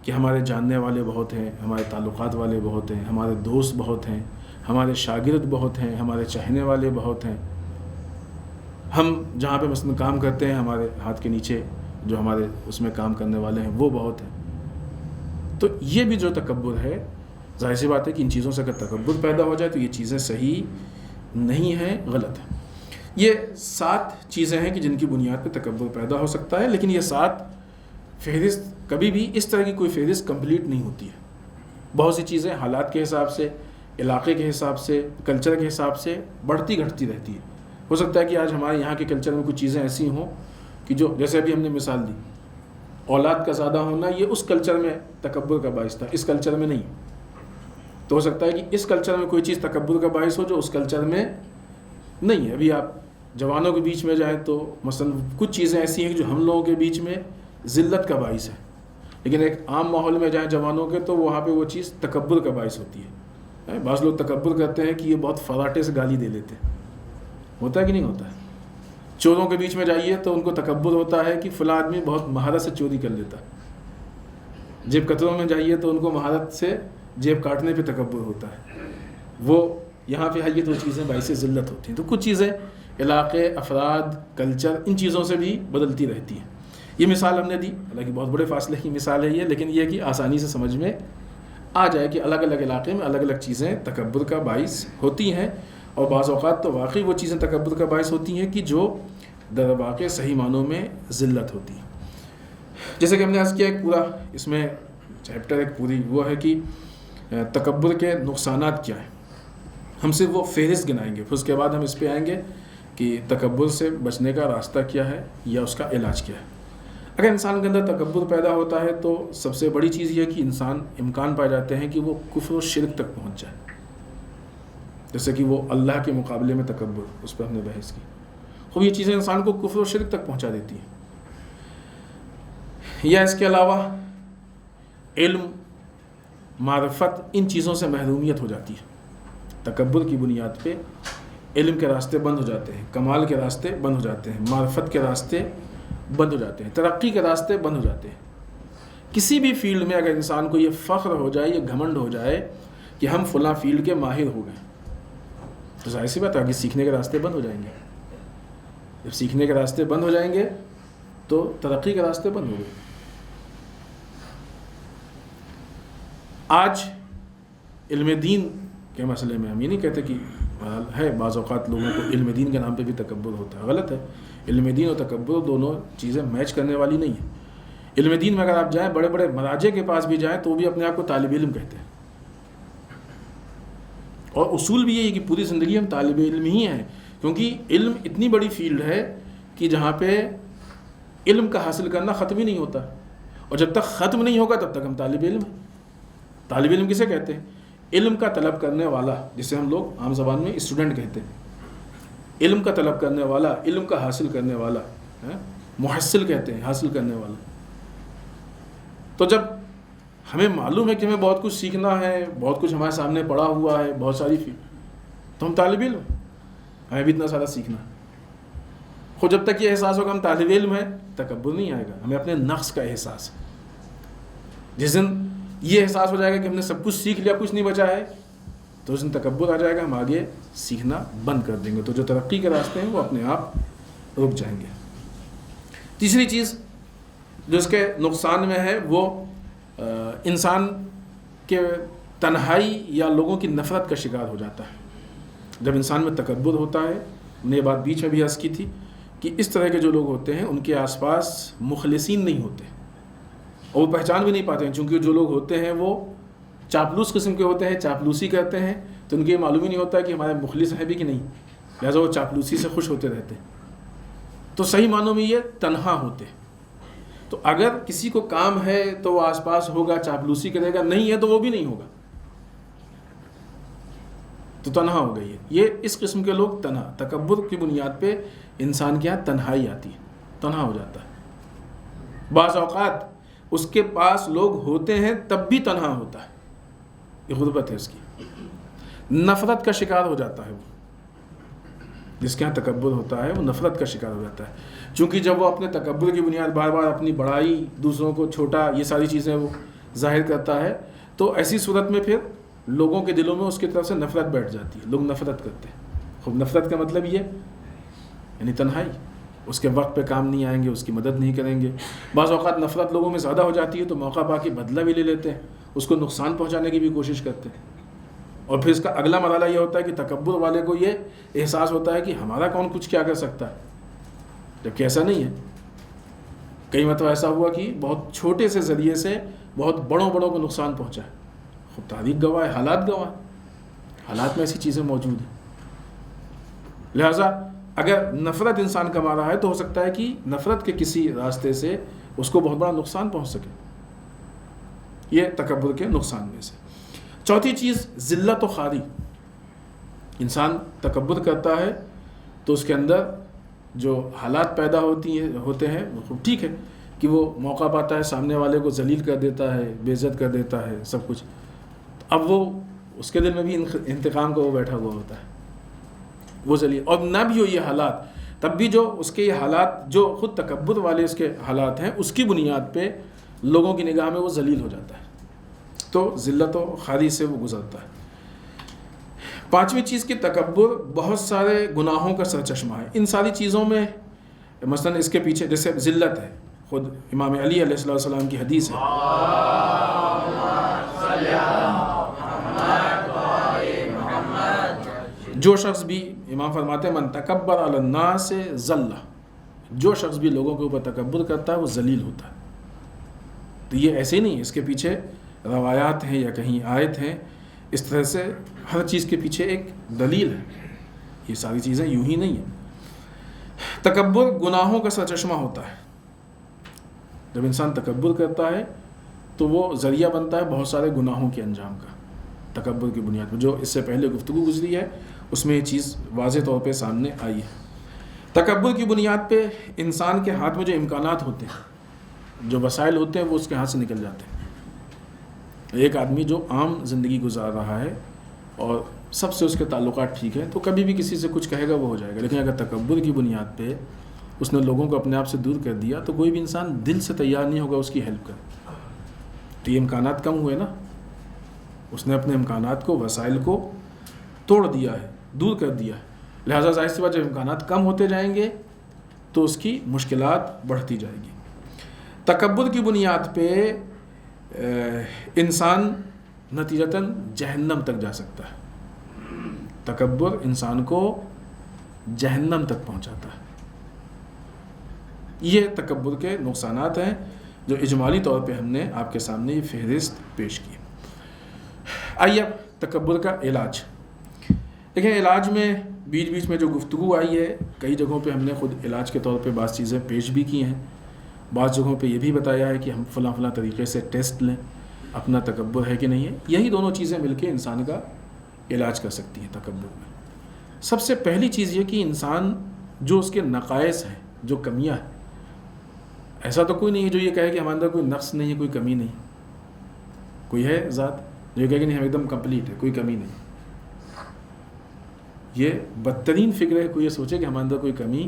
S3: کہ ہمارے جاننے والے بہت ہیں، ہمارے تعلقات والے بہت ہیں، ہمارے دوست بہت ہیں، ہمارے شاگرد بہت ہیں، ہمارے چاہنے والے بہت ہیں، ہم جہاں پہ مثلا کام کرتے ہیں ہمارے ہاتھ کے نیچے جو ہمارے اس میں کام کرنے والے ہیں وہ بہت ہیں۔ تو یہ بھی جو تکبر ہے، ظاہر سی بات ہے کہ ان چیزوں سے اگر تکبر پیدا ہو جائے تو یہ چیزیں صحیح نہیں ہیں، غلط ہیں۔ یہ 7 چیزیں ہیں کہ جن کی بنیاد پہ تکبر پیدا ہو سکتا ہے، لیکن یہ 7 فہرست کبھی بھی اس طرح کی کوئی فہرست کمپلیٹ نہیں ہوتی ہے۔ بہت سی چیزیں حالات کے حساب سے، علاقے کے حساب سے، کلچر کے حساب سے بڑھتی گھٹتی رہتی ہے۔ ہو سکتا ہے کہ آج ہمارے یہاں کے کلچر میں کچھ چیزیں ایسی ہوں کہ جو، جیسے ابھی ہم نے مثال دی، اولاد کا زیادہ ہونا یہ اس کلچر میں تکبر کا باعث تھا، اس کلچر میں نہیں۔ تو ہو سکتا ہے کہ اس کلچر میں کوئی چیز تکبر کا باعث ہو جو اس کلچر میں نہیں ہے۔ ابھی آپ جوانوں کے بیچ میں جائیں تو مثلا کچھ چیزیں ایسی ہیں جو ہم لوگوں کے بیچ میں ذلت کا باعث ہے، لیکن ایک عام ماحول میں جائیں جوانوں کے تو وہاں پہ وہ چیز تکبر کا باعث ہوتی ہے۔ بعض لوگ تکبر کرتے ہیں کہ یہ بہت فراٹے سے گالی دے لیتے ہیں، ہوتا ہے کہ نہیں ہوتا ہے؟ چوروں کے بیچ میں جائیے تو ان کو تکبر ہوتا ہے کہ فلاں آدمی بہت مہارت سے چوری کر لیتا ہے۔ جیب کتروں میں جائیے تو ان کو مہارت سے جیب کاٹنے پہ تکبر ہوتا ہے۔ وہ یہاں پہ آئیے تو چیزیں باعث ذلت ہوتی ہیں۔ تو کچھ چیزیں علاقے، افراد، کلچر، ان چیزوں سے بھی بدلتی رہتی ہیں۔ یہ مثال ہم نے دی، حالانکہ بہت بڑے فاصلے کی مثال ہے یہ، لیکن یہ کہ آسانی سے سمجھ میں آ جائے کہ الگ الگ علاقے میں الگ الگ چیزیں تکبر کا باعث ہوتی ہیں، اور بعض اوقات تو واقعی وہ چیزیں تکبر کا باعث ہوتی ہیں کہ جو در واقع صحیح معنوں میں ذلت ہوتی ہے۔ جیسے کہ ہم نے عرض کیا، ایک پورا اس میں چیپٹر ایک پوری وہ ہے کہ تکبر کے نقصانات کیا ہیں، ہم صرف وہ فہرست گنائیں گے، پھر اس کے بعد ہم اس پہ آئیں گے کہ تکبر سے بچنے کا راستہ کیا ہے یا اس کا علاج کیا ہے۔ اگر انسان کے اندر تکبر پیدا ہوتا ہے تو سب سے بڑی چیز یہ ہے کہ انسان امکان پائے جاتے ہیں کہ وہ کفر و شرک تک پہنچ جائے، جیسے کہ وہ اللہ کے مقابلے میں تکبر، اس پہ ہم نے بحث کی۔ خوب یہ چیزیں انسان کو کفر و شرک تک پہنچا دیتی ہیں۔ یا اس کے علاوہ علم، معرفت، ان چیزوں سے محرومیت ہو جاتی ہے۔ تکبر کی بنیاد پہ علم کے راستے بند ہو جاتے ہیں، کمال کے راستے بند ہو جاتے ہیں، معرفت کے راستے بند ہو جاتے ہیں، ترقی کے راستے بند ہو جاتے ہیں۔ کسی بھی فیلڈ میں اگر انسان کو یہ فخر ہو جائے، یہ گھمنڈ ہو جائے کہ ہم فلاں فیلڈ کے ماہر ہو گئے، تو ظاہر سی بات ہے آگے سیکھنے کے راستے بند ہو جائیں گے۔ جب سیکھنے کے راستے بند ہو جائیں گے تو ترقی کے راستے بند ہو گئے۔ آج علم دین کے مسئلے میں ہم یہ نہیں کہتے کہ ہے، بعض اوقات لوگوں کو علم دین کے نام پہ بھی تکبر ہوتا ہے، غلط ہے۔ علم دین اور تکبر دونوں چیزیں میچ کرنے والی نہیں ہیں. علم دین میں اگر آپ جائیں بڑے بڑے مراجع کے پاس بھی جائیں تو وہ بھی اپنے آپ کو طالب علم کہتے ہیں, اور اصول بھی یہی کہ پوری زندگی ہم طالب علم ہی ہیں, کیونکہ علم اتنی بڑی فیلڈ ہے کہ جہاں پہ علم کا حاصل کرنا ختم ہی نہیں ہوتا, اور جب تک ختم نہیں ہوگا تب تک ہم طالب علم ہیں. طالب علم کسے کہتے ہیں؟ علم کا طلب کرنے والا, جسے ہم لوگ عام زبان میں اسٹوڈنٹ کہتے ہیں. علم کا طلب کرنے والا, علم کا حاصل کرنے والا, محصل کہتے ہیں, حاصل کرنے والا. تو جب ہمیں معلوم ہے کہ ہمیں بہت کچھ سیکھنا ہے, بہت کچھ ہمارے سامنے پڑا ہوا ہے, بہت ساری تو ہم طالب علم ہیں, ہمیں بھی اتنا سارا سیکھنا ہے. خود جب تک یہ احساس ہوگا ہم طالب علم ہیں, تکبر نہیں آئے گا, ہمیں اپنے نقص کا احساس ہے. جس دن یہ احساس ہو جائے گا کہ ہم نے سب کچھ سیکھ لیا, کچھ نہیں بچا ہے, تو اس دن تکبر آ جائے گا, ہم آگے سیکھنا بند کر دیں گے. تو جو ترقی کے راستے ہیں وہ اپنے آپ رک جائیں گے. تیسری چیز جو اس کے نقصان میں ہے وہ انسان کے تنہائی یا لوگوں کی نفرت کا شکار ہو جاتا ہے. جب انسان میں تکبر ہوتا ہے, میں نے یہ بات بیچ میں بھی عرض کی تھی کہ اس طرح کے جو لوگ ہوتے ہیں ان کے آس پاس مخلصین نہیں ہوتے, اور وہ پہچان بھی نہیں پاتے ہیں, چونکہ جو لوگ ہوتے ہیں وہ چاپلوس قسم کے ہوتے ہیں, چاپلوسی کرتے ہیں, تو ان کو یہ معلوم ہی نہیں ہوتا کہ ہمارے مخلص ہیں بھی کہ نہیں, لہٰذا وہ چاپلوسی سے خوش ہوتے رہتے ہیں. تو صحیح معنوں میں یہ تنہا ہوتے. تو اگر کسی کو کام ہے تو وہ آس پاس ہوگا, چاپلوسی کرے گا, نہیں ہے تو وہ بھی نہیں ہوگا, تو تنہا ہو گئی ہے. یہ اس قسم کے لوگ تنہا, تکبر کی بنیاد پہ انسان کے یہاں تنہائی آتی ہے, تنہا ہو جاتا ہے. بعض اوقات اس کے پاس لوگ ہوتے ہیں تب بھی تنہا ہوتا ہے, یہ غربت ہے اس کی. نفرت کا شکار ہو جاتا ہے وہ, جس کے یہاں تکبر ہوتا ہے وہ نفرت کا شکار ہو جاتا ہے, چونکہ جب وہ اپنے تکبر کی بنیاد بار بار اپنی بڑائی, دوسروں کو چھوٹا, یہ ساری چیزیں وہ ظاہر کرتا ہے, تو ایسی صورت میں پھر لوگوں کے دلوں میں اس کی طرف سے نفرت بیٹھ جاتی ہے, لوگ نفرت کرتے ہیں. خوب نفرت کا مطلب یہ یعنی تنہائی, اس کے وقت پہ کام نہیں آئیں گے, اس کی مدد نہیں کریں گے. بعض اوقات نفرت لوگوں میں زیادہ ہو جاتی ہے تو موقع پا کے بدلہ بھی لے لیتے ہیں, اس کو نقصان پہنچانے کی بھی کوشش کرتے ہیں. اور پھر اس کا اگلا مرحلہ یہ ہوتا ہے کہ تکبر والے کو یہ احساس ہوتا ہے کہ ہمارا کون کچھ کیا کر سکتا ہے, جبکہ ایسا نہیں ہے. کئی مرتبہ ایسا ہوا کہ بہت چھوٹے سے ذریعے سے بہت بڑوں کو نقصان پہنچا ہے. خود تاریخ گواہ ہے, حالات گواہ, حالات میں ایسی چیزیں موجود ہیں. لہٰذا اگر نفرت انسان کما رہا ہے تو ہو سکتا ہے کہ نفرت کے کسی راستے سے اس کو بہت بڑا نقصان پہنچ سکے. یہ تکبر کے نقصان میں سے. چوتھی چیز ذلت و خواری. انسان تکبر کرتا ہے تو اس کے اندر جو حالات پیدا ہوتے ہیں وہ خوب ٹھیک ہے کہ وہ موقع پاتا ہے, سامنے والے کو ذلیل کر دیتا ہے, بے عزت کر دیتا ہے, سب کچھ. اب وہ اس کے دل میں بھی انتقام کو وہ بیٹھا ہوا ہوتا ہے, وہ ذلیل. اور نہ بھی ہو یہ حالات, تب بھی جو اس کے یہ حالات جو خود تکبر والے اس کے حالات ہیں اس کی بنیاد پہ لوگوں کی نگاہ میں وہ ذلیل ہو جاتا ہے, تو ذلت و خواری سے وہ گزرتا ہے. پانچویں چیز کی تکبر بہت سارے گناہوں کا سرچشمہ ہے. ان ساری چیزوں میں مثلا اس کے پیچھے جیسے ذلت ہے, خود امام علی علیہ السلام کی حدیث ہے, جو شخص بھی, امام فرماتے ہیں من تکبر علی الناس ذل, جو شخص بھی لوگوں کے اوپر تکبر کرتا ہے وہ ذلیل ہوتا ہے. تو یہ ایسے نہیں, اس کے پیچھے روایات ہیں یا کہیں آیت ہیں, اس طرح سے ہر چیز کے پیچھے ایک دلیل ہے. یہ ساری چیزیں یوں ہی نہیں ہیں. تکبر گناہوں کا سرچشمہ ہوتا ہے. جب انسان تکبر کرتا ہے تو وہ ذریعہ بنتا ہے بہت سارے گناہوں کے انجام کا. تکبر کی بنیاد پر جو اس سے پہلے گفتگو گزری ہے اس میں یہ چیز واضح طور پہ سامنے آئی ہے. تکبر کی بنیاد پہ انسان کے ہاتھ میں جو امکانات ہوتے ہیں, جو وسائل ہوتے ہیں, وہ اس کے ہاتھ سے نکل جاتے ہیں. ایک آدمی جو عام زندگی گزار رہا ہے اور سب سے اس کے تعلقات ٹھیک ہیں تو کبھی بھی کسی سے کچھ کہے گا وہ ہو جائے گا. لیکن اگر تکبر کی بنیاد پہ اس نے لوگوں کو اپنے آپ سے دور کر دیا تو کوئی بھی انسان دل سے تیار نہیں ہوگا اس کی ہیلپ کرے. تو یہ امکانات کم ہوئے نا, اس نے اپنے امکانات کو, وسائل کو توڑ دیا ہے, دور کر دیا ہے. لہٰذا ظاہر سی بات جب امکانات کم ہوتے جائیں گے تو اس کی مشکلات بڑھتی جائیں گی. تکبر کی بنیاد پہ انسان نتیجتاً جہنم تک جا سکتا ہے. تکبر انسان کو جہنم تک پہنچاتا ہے. یہ تکبر کے نقصانات ہیں جو اجمالی طور پہ ہم نے آپ کے سامنے یہ فہرست پیش کی۔ آئیے اب تکبر کا علاج دیکھیں۔ علاج میں بیچ بیچ میں جو گفتگو آئی ہے، کئی جگہوں پہ ہم نے خود علاج کے طور پہ بعض چیزیں پیش بھی کی ہیں، بعض جگہوں پہ یہ بھی بتایا ہے کہ ہم فلاں فلاں طریقے سے ٹیسٹ لیں اپنا تکبر ہے کہ نہیں ہے۔ یہی دونوں چیزیں مل کے انسان کا علاج کر سکتی ہیں تکبر میں۔ سب سے پہلی چیز یہ کہ انسان جو اس کے نقائص ہیں، جو کمیاں ہیں، ایسا تو کوئی نہیں ہے جو یہ کہے کہ ہمارے اندر کوئی نقص نہیں ہے، کوئی کمی نہیں۔ کوئی ہے ذات جو یہ کہے کہ نہیں ہم ایک دم کمپلیٹ ہے، کوئی کمی نہیں؟ یہ بدترین فکر ہے، کوئی یہ سوچے کہ ہمارے اندر کوئی کمی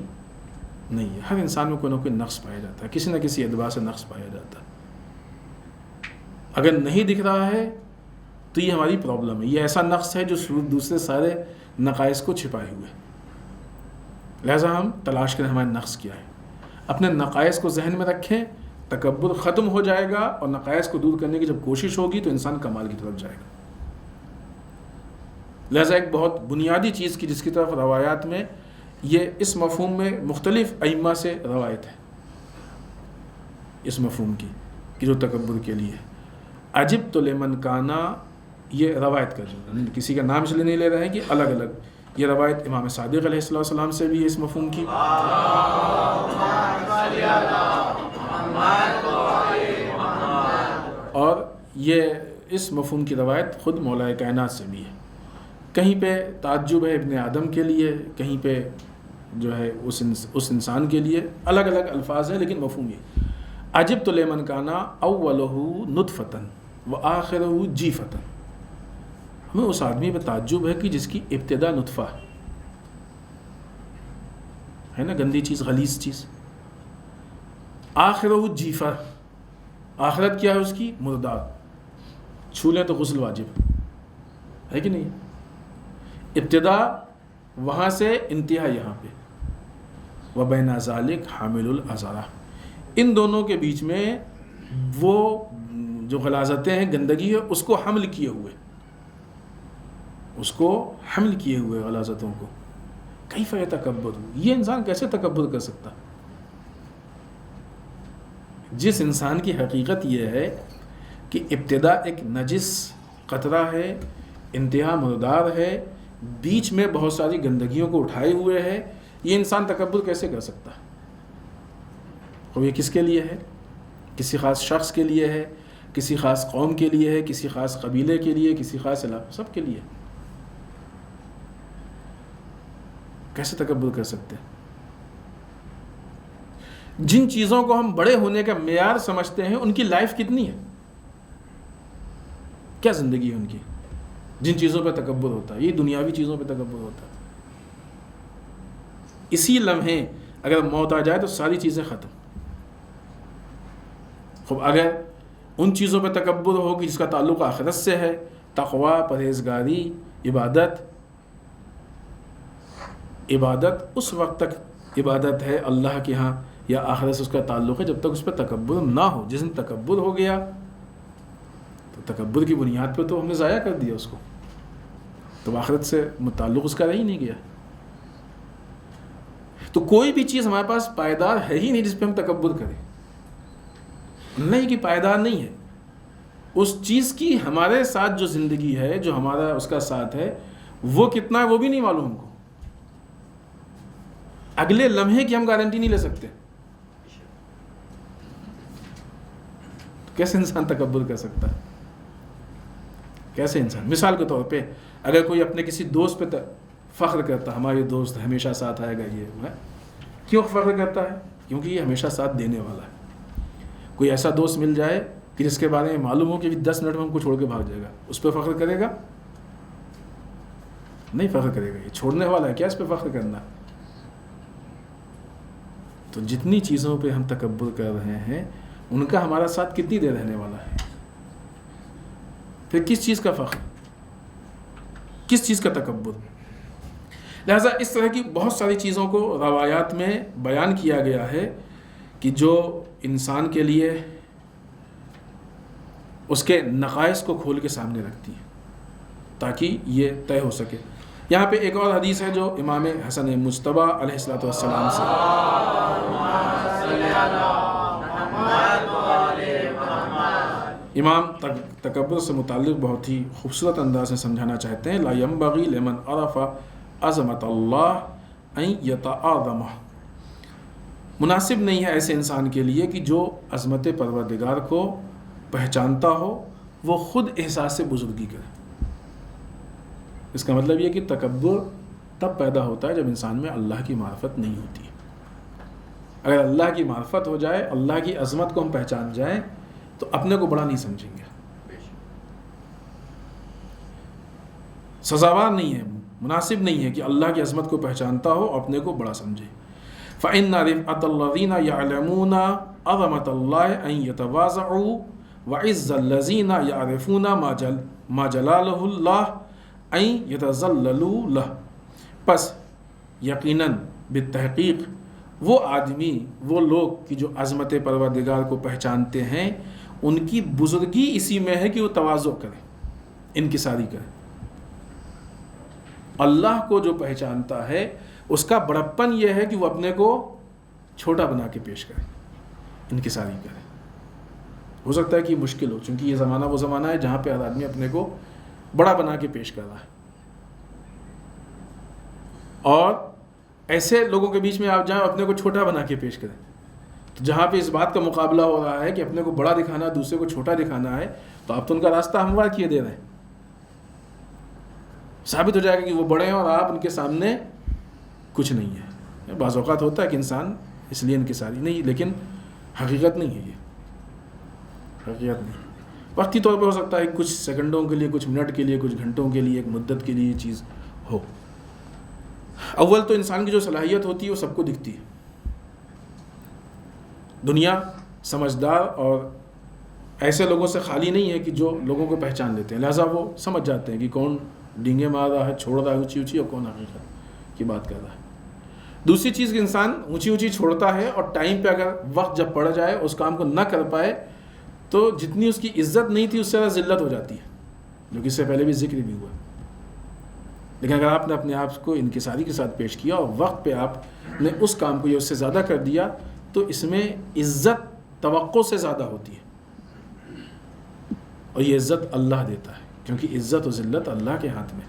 S3: نہیں ہے۔ ہر انسان میں کوئی نہ کوئی نقص پایا جاتا ہے، کسی نہ کسی اعتبار سے نقص پایا جاتا ہے۔ اگر نہیں دکھ رہا ہے تو یہ ہماری پرابلم ہے، یہ ایسا نقص ہے جو دوسرے سارے نقائص کو چھپائے ہوئے۔ لہٰذا ہم تلاش کریں ہمارا نقص کیا ہے، اپنے نقائص کو ذہن میں رکھیں، تکبر ختم ہو جائے گا، اور نقائص کو دور کرنے کی جب کوشش ہوگی تو انسان کمال کی طرف جائے گا۔ لہٰذا ایک بہت بنیادی چیز کی جس کی طرف روایات میں یہ اس مفہوم میں مختلف ائمہ سے روایت ہے، اس مفہوم کی کہ جو تکبر کے لیے عجب تو لمن کانا، یہ روایت کر رہے ہیں، کسی کا نام اس لیے نہیں لے رہے ہیں کہ الگ الگ، یہ روایت امام صادق علیہ السلام سے بھی ہے اس مفہوم کی، اور یہ اس مفہوم کی روایت خود مولا کائنات سے بھی ہے۔ کہیں پہ تعجب ہے ابن آدم کے لیے، کہیں پہ جو ہے اس انسان کے لیے، الگ الگ الفاظ ہیں لیکن مفہوم یہ عجب تو لمن کانا اولہ نطفتن وآخرہ جیفتن۔ ہمیں اس آدمی پہ تعجب ہے کہ جس کی ابتدا نطفہ ہے نا، گندی چیز، غلیظ چیز، آخرہ جیفہ، آخرت کیا ہے اس کی؟ مردار، چھو لیں تو غسل واجب ہے کہ نہیں؟ ابتدا وہاں سے انتہا یہاں پہ، وبین ذالک حامل العذرہ، ان دونوں کے بیچ میں وہ جو غلاظتیں ہیں، گندگی ہے، اس کو حمل کیے ہوئے، اس کو حمل کیے ہوئے غلاظتوں کو، کیف یتکبر، یہ انسان کیسے تکبر کر سکتا؟ جس انسان کی حقیقت یہ ہے کہ ابتدا ایک نجس قطرہ ہے، انتہا مردار ہے، بیچ میں بہت ساری گندگیوں کو اٹھائے ہوئے ہے، یہ انسان تکبر کیسے کر سکتا ہے؟ اور یہ کس کے لیے ہے؟ کسی خاص شخص کے لیے ہے، کسی خاص قوم کے لیے ہے، کسی خاص قبیلے کے لیے، کسی خاص علاقے، سب کے لیے۔ کیسے تکبر کر سکتے ہیں؟ جن چیزوں کو ہم بڑے ہونے کا معیار سمجھتے ہیں، ان کی لائف کتنی ہے، کیا زندگی ہے ان کی، جن چیزوں پہ تکبر ہوتا ہے، یہ دنیاوی چیزوں پہ تکبر ہوتا ہے۔ اسی لمحے اگر موت آ جائے تو ساری چیزیں ختم۔ خب اگر ان چیزوں پہ تکبر ہو کہ جس کا تعلق آخرت سے ہے، تقوی، پرہیزگاری، عبادت اس وقت تک عبادت ہے اللہ کے ہاں یا آخرت سے اس کا تعلق ہے جب تک اس پہ تکبر نہ ہو۔ جس دن تکبر ہو گیا تو تکبر کی بنیاد پہ تو ہم نے ضائع کر دیا اس کو، تو آخرت سے متعلق اس کا رہ ہی نہیں گیا۔ تو کوئی بھی چیز ہمارے پاس پائیدار ہے ہی نہیں جس پہ ہم تکبر کریں، نہیں کہ پائیدار نہیں ہے۔ اس چیز کی ہمارے ساتھ جو زندگی ہے، جو ہمارا اس کا ساتھ ہے، وہ کتنا ہے وہ بھی نہیں معلوم ہم کو، اگلے لمحے کی ہم گارنٹی نہیں لے سکتے۔ کیسے انسان تکبر کر سکتا ہے؟ کیسے انسان؟ مثال کے طور پہ اگر کوئی اپنے کسی دوست پہ فخر کرتا، ہمارا یہ دوست ہمیشہ ساتھ آئے گا، یہ ہے، کیوں فخر کرتا ہے؟ کیونکہ یہ ہمیشہ ساتھ دینے والا ہے۔ کوئی ایسا دوست مل جائے کہ جس کے بارے میں معلوم ہو کہ 10 منٹ میں ہم کو چھوڑ کے بھاگ جائے گا، اس پہ فخر کرے گا؟ نہیں فخر کرے گا، یہ چھوڑنے والا ہے، کیا اس پہ فخر کرنا؟ تو جتنی چیزوں پہ ہم تکبر کر رہے ہیں ان کا ہمارا ساتھ کتنی دیر رہنے والا ہے؟ پھر کس چیز کا فخر، کس چیز کا تکبر؟ لہٰذا اس طرح کی بہت ساری چیزوں کو روایات میں بیان کیا گیا ہے کہ جو انسان کے لیے اس کے نقائص کو کھول کے سامنے رکھتی ہیں تاکہ یہ طے ہو سکے۔ یہاں پہ ایک اور حدیث ہے جو امام حسن مجتبیٰ علیہ الصلوۃ والسلام سے امام تکبر سے متعلق بہت ہی خوبصورت انداز میں سمجھانا چاہتے ہیں، لا ينبغي لمن عرف عظمت اللہ ان یتعاظمہ، مناسب نہیں ہے ایسے انسان کے لیے کہ جو عظمت پروردگار کو پہچانتا ہو وہ خود احساس بزرگی کرے۔ اس کا مطلب یہ کہ تکبر تب پیدا ہوتا ہے جب انسان میں اللہ کی معرفت نہیں ہوتی ہے۔ اگر اللہ کی معرفت ہو جائے، اللہ کی عظمت کو ہم پہچان جائیں تو اپنے کو بڑا نہیں سمجھیں گے، سزاوار نہیں ہے، مناسب نہیں ہے کہ اللہ کی عظمت کو پہچانتا ہو اور اپنے کو بڑا سمجھے۔ فَإِنَّ رِفْعَةَ الَّذِينَ يَعْلَمُونَ عَظَمَةَ اللَّهِ أَن يَتَوَاضَعُوا وَعِزَّ الَّذِينَ يَعْرِفُونَ مَا جَلَالَهُ اللَّهِ أَن يَتَذَلَّلُوا لَهُ، پس یقیناً بالتحقیق وہ آدمی، وہ لوگ کہ جو عظمت پروردگار کو پہچانتے ہیں، ان کی بزرگی اسی میں ہے کہ وہ تواضع کریں، انکساری کریں۔ اللہ کو جو پہچانتا ہے اس کا بڑپن یہ ہے کہ وہ اپنے کو چھوٹا بنا کے پیش کرے، انکساری کرے۔ ہو سکتا ہے کہ یہ مشکل ہو، چونکہ یہ زمانہ وہ زمانہ ہے جہاں پہ ہر آدمی اپنے کو بڑا بنا کے پیش کر رہا ہے، اور ایسے لوگوں کے بیچ میں آپ جائیں اپنے کو چھوٹا بنا کے پیش کریں، تو جہاں پہ اس بات کا مقابلہ ہو رہا ہے کہ اپنے کو بڑا دکھانا ہے، دوسرے کو چھوٹا دکھانا ہے، تو آپ تو ان کا راستہ ہموار کیے دے رہے ہیں۔ ثابت ہو جائے گا کہ وہ بڑے ہیں اور آپ ان کے سامنے کچھ نہیں ہے۔ بعض اوقات ہوتا ہے کہ انسان اس لیے انکساری نہیں، لیکن حقیقت نہیں ہے، یہ حقیقت نہیں۔ وقتی طور پہ ہو سکتا ہے کچھ سیکنڈوں کے لیے، کچھ منٹ کے لیے، کچھ گھنٹوں کے لیے، ایک مدت کے لیے یہ چیز ہو۔ اول تو انسان کی جو صلاحیت ہوتی ہے وہ سب کو دکھتی ہے۔ دنیا سمجھدار اور ایسے لوگوں سے خالی نہیں ہے کہ جو لوگوں کو پہچان لیتے ہیں، لہٰذا وہ سمجھ جاتے ہیں کہ کون ڈینگے مار رہا ہے، چھوڑ رہا ہے اونچی اونچی، اور کون حقیقت کی بات کر رہا ہے۔ دوسری چیز کہ انسان اونچی اونچی چھوڑتا ہے اور ٹائم پہ اگر وقت جب پڑ جائے اس کام کو نہ کر پائے تو جتنی اس کی عزت نہیں تھی اس سے زیادہ ذلت ہو جاتی ہے، جو کہ اس سے پہلے بھی ذکر بھی ہوا۔ لیکن اگر آپ نے اپنے آپ کو انکساری کے ساتھ پیش کیا اور وقت پہ آپ نے اس کام کو یا اس سے زیادہ کر دیا تو اس میں عزت توقع سے زیادہ ہوتی ہے، اور یہ عزت اللہ دیتا ہے، کیونکہ عزت و ذلت اللہ کے ہاتھ میں،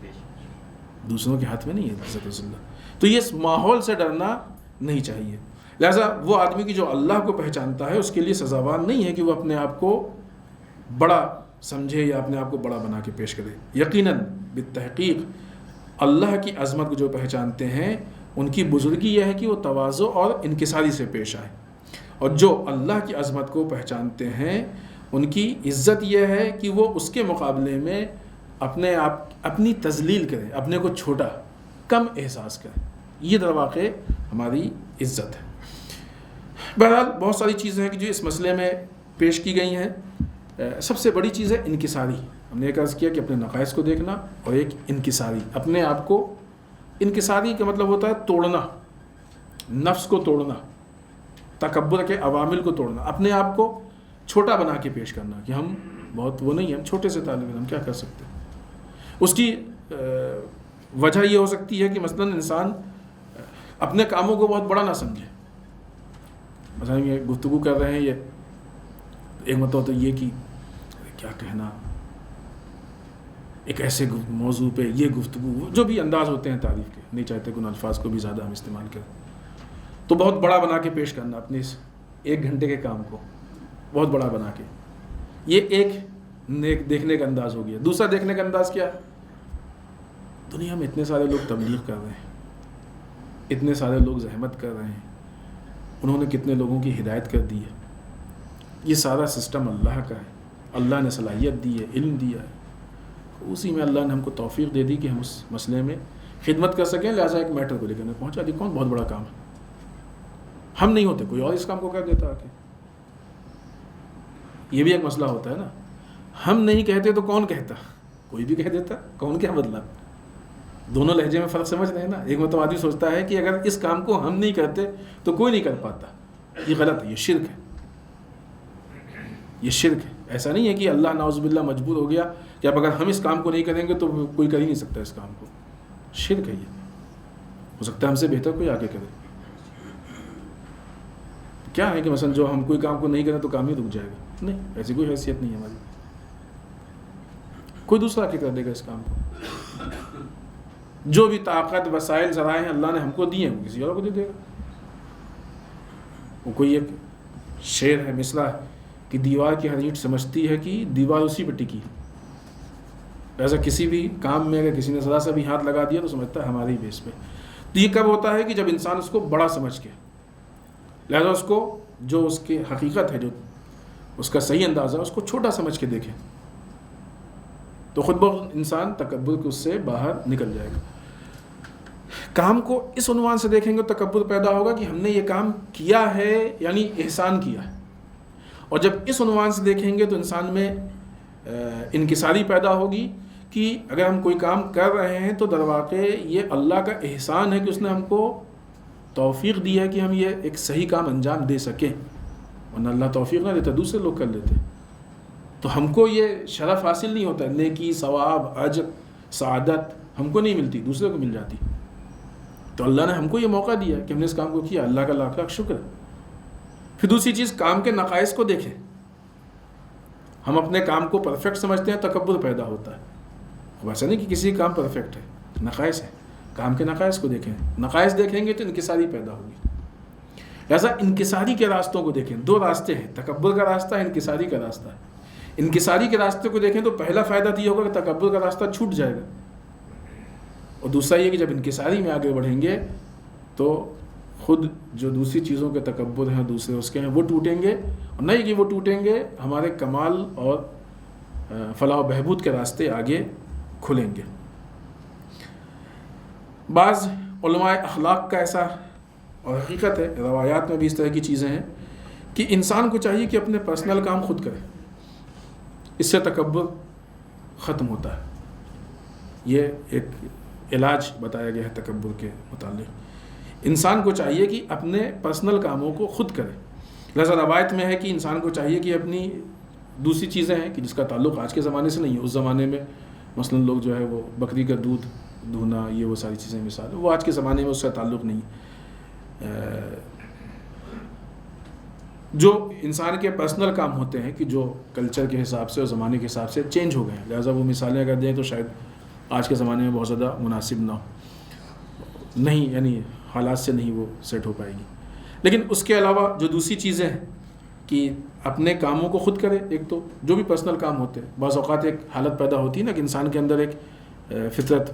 S3: دوسروں کے ہاتھ میں نہیں ہے عزت و ذلت۔ تو یہ اس ماحول سے ڈرنا نہیں چاہیے۔ لہٰذا وہ آدمی کی جو اللہ کو پہچانتا ہے اس کے لیے سزاوار نہیں ہے کہ وہ اپنے آپ کو بڑا سمجھے یا اپنے آپ کو بڑا بنا کے پیش کرے۔ یقیناً بالتحقیق اللہ کی عظمت کو جو پہچانتے ہیں ان کی بزرگی یہ ہے کہ وہ تواضع اور انکساری سے پیش آئے، اور جو اللہ کی عظمت کو پہچانتے ہیں ان کی عزت یہ ہے کہ وہ اس کے مقابلے میں اپنی تذلیل کریں، اپنے کو چھوٹا کم احساس کریں۔ یہ در واقع ہماری عزت ہے۔ بہرحال بہت ساری چیزیں ہیں کہ جو اس مسئلے میں پیش کی گئی ہیں۔ سب سے بڑی چیز ہے انکساری۔ ہم نے ایک عرض کیا کہ اپنے نقائص کو دیکھنا، اور ایک انکساری، اپنے آپ کو، انکساری کا مطلب ہوتا ہے توڑنا، نفس کو توڑنا، تکبر کے عوامل کو توڑنا، اپنے آپ کو چھوٹا بنا کے پیش کرنا کہ ہم بہت وہ نہیں ہیں، ہم چھوٹے سے طالب علم کیا کر سکتے ہیں۔ اس کی وجہ یہ ہو سکتی ہے کہ مثلا انسان اپنے کاموں کو بہت بڑا نہ سمجھے۔ مثلا یہ گفتگو کر رہے ہیں، یہ ایک مطلب تو یہ کہ کیا کہنا، ایک ایسے موضوع پہ یہ گفتگو، جو بھی انداز ہوتے ہیں تعریف کے، نہیں چاہتے کہ ان الفاظ کو بھی زیادہ ہم استعمال کریں، تو بہت بڑا بنا کے پیش کرنا اپنے اس 1 گھنٹے کے کام کو بہت بڑا بنا کے، یہ ایک دیکھنے کا انداز ہو گیا۔ دوسرا دیکھنے کا انداز کیا؟ دنیا میں اتنے سارے لوگ تبلیغ کر رہے ہیں، اتنے سارے لوگ زحمت کر رہے ہیں، انہوں نے کتنے لوگوں کی ہدایت کر دی ہے۔ یہ سارا سسٹم اللہ کا ہے، اللہ نے صلاحیت دی ہے، علم دیا ہے، اسی میں اللہ نے ہم کو توفیق دے دی کہ ہم اس مسئلے میں خدمت کر سکیں۔ لہٰذا ایک میٹر کو لے کر پہنچا دی، کون بہت بڑا کام ہے، ہم نہیں ہوتے، کوئی اور اس کام کو کر دیتا آ کے۔ یہ بھی ایک مسئلہ ہوتا ہے نا، ہم نہیں کہتے تو کون کہتا؟ کوئی بھی کہہ دیتا، کون کیا مطلب؟ دونوں لہجے میں فرق سمجھ رہے ہیں نا۔ ایک مطلب آدمی سوچتا ہے کہ اگر اس کام کو ہم نہیں کرتے تو کوئی نہیں کر پاتا، یہ غلط ہے، یہ شرک ہے، یہ شرک ہے۔ ایسا نہیں ہے کہ اللہ نعوذ باللہ مجبور ہو گیا کہ اب اگر ہم اس کام کو نہیں کریں گے تو کوئی کر ہی نہیں سکتا اس کام کو، شرک ہے یہ۔ ہو سکتا ہے ہم سے بہتر کوئی آگے کرے۔ کیا ہے کہ مثلا جو ہم کوئی کام کو نہیں کریں تو کام ہی رک جائے گا؟ نہیں، ایسی کوئی حیثیت نہیں ہے ہماری. کوئی دوسرا کیا کر دے گا اس کام کو؟ جو بھی طاقت وسائل ذرائع ہیں اللہ نے ہم کو دیے ہیں وہ کسی اور کو دے دے گا. وہ کوئی ایک شعر ہے، مصرع ہے کہ دیوار کی ہر اینٹ سمجھتی ہے کہ دیوار اسی پہ ٹکی ہے. ایسا کسی بھی کام میں اگر کسی نے ذرا سا بھی ہاتھ لگا دیا تو سمجھتا ہے ہمارے ہی بیس پہ. تو یہ کب ہوتا ہے کہ جب انسان اس کو بڑا سمجھ کے، لہذا اس کو جو اس کی حقیقت ہے، جو اس کا صحیح اندازہ ہے، اس کو چھوٹا سمجھ کے دیکھے تو خود بخود انسان تکبر کے اس سے باہر نکل جائے گا. کام کو اس عنوان سے دیکھیں گے تو تکبر پیدا ہوگا کہ ہم نے یہ کام کیا ہے، یعنی احسان کیا ہے. اور جب اس عنوان سے دیکھیں گے تو انسان میں انکساری پیدا ہوگی کہ اگر ہم کوئی کام کر رہے ہیں تو در واقع یہ اللہ کا احسان ہے کہ اس نے ہم کو توفیق دی ہے کہ ہم یہ ایک صحیح کام انجام دے سکیں، ورنہ اللہ توفیق نہ دیتا دوسرے لوگ کر لیتے. تو ہم کو یہ شرف حاصل نہیں ہوتا، نیکی، ثواب، اجر، سعادت ہم کو نہیں ملتی، دوسرے کو مل جاتی. تو اللہ نے ہم کو یہ موقع دیا کہ ہم نے اس کام کو کیا، اللہ کا لاکھ لاکھ شکر. پھر دوسری چیز، کام کے نقائص کو دیکھیں. ہم اپنے کام کو پرفیکٹ سمجھتے ہیں، تکبر پیدا ہوتا ہے. ویسا نہیں کہ کسی کام پرفیکٹ ہے، نقائص ہے. کام کے نقائص کو دیکھیں، نقائص دیکھیں گے تو انکساری پیدا ہوگی. لہٰذا انکساری کے راستوں کو دیکھیں. دو راستے ہیں، تکبر کا راستہ ہے، انکساری کا راستہ ہے. انکساری کے راستے کو دیکھیں تو پہلا فائدہ تو یہ ہوگا کہ تکبر کا راستہ چھوٹ جائے گا، اور دوسرا یہ کہ جب انکساری میں آگے بڑھیں گے تو خود جو دوسری چیزوں کے تکبر ہیں، دوسرے اس کے ہیں، وہ ٹوٹیں گے. اور نہیں کہ وہ ٹوٹیں گے، ہمارے کمال اور فلاح و بہبود کے راستے آگے کھلیں گے. بعض علماء اخلاق کا ایسا، اور حقیقت ہے روایات میں بھی اس طرح کی چیزیں ہیں، کہ انسان کو چاہیے کہ اپنے پرسنل کام خود کرے. اس سے تکبر ختم ہوتا ہے. یہ ایک علاج بتایا گیا ہے تکبر کے متعلق. انسان کو چاہیے کہ اپنے پرسنل کاموں کو خود کرے. لہذا روایت میں ہے کہ انسان کو چاہیے کہ اپنی دوسری چیزیں ہیں کہ جس کا تعلق آج کے زمانے سے نہیں ہے. اس زمانے میں مثلا لوگ جو ہے وہ بکری کا دودھ دھونا، یہ وہ ساری چیزیں مثال، وہ آج کے زمانے میں اس سے تعلق نہیں. جو انسان کے پرسنل کام ہوتے ہیں کہ جو کلچر کے حساب سے اور زمانے کے حساب سے چینج ہو گئے ہیں، لہٰذا وہ مثالیں اگر دیں تو شاید آج کے زمانے میں بہت زیادہ مناسب نہ ہو، نہیں، یعنی حالات سے نہیں وہ سیٹ ہو پائے گی. لیکن اس کے علاوہ جو دوسری چیزیں ہیں کہ اپنے کاموں کو خود کرے. ایک تو جو بھی پرسنل کام ہوتے ہیں، بعض اوقات ایک حالت پیدا ہوتی ہے نا کہ انسان کے اندر ایک فطرت،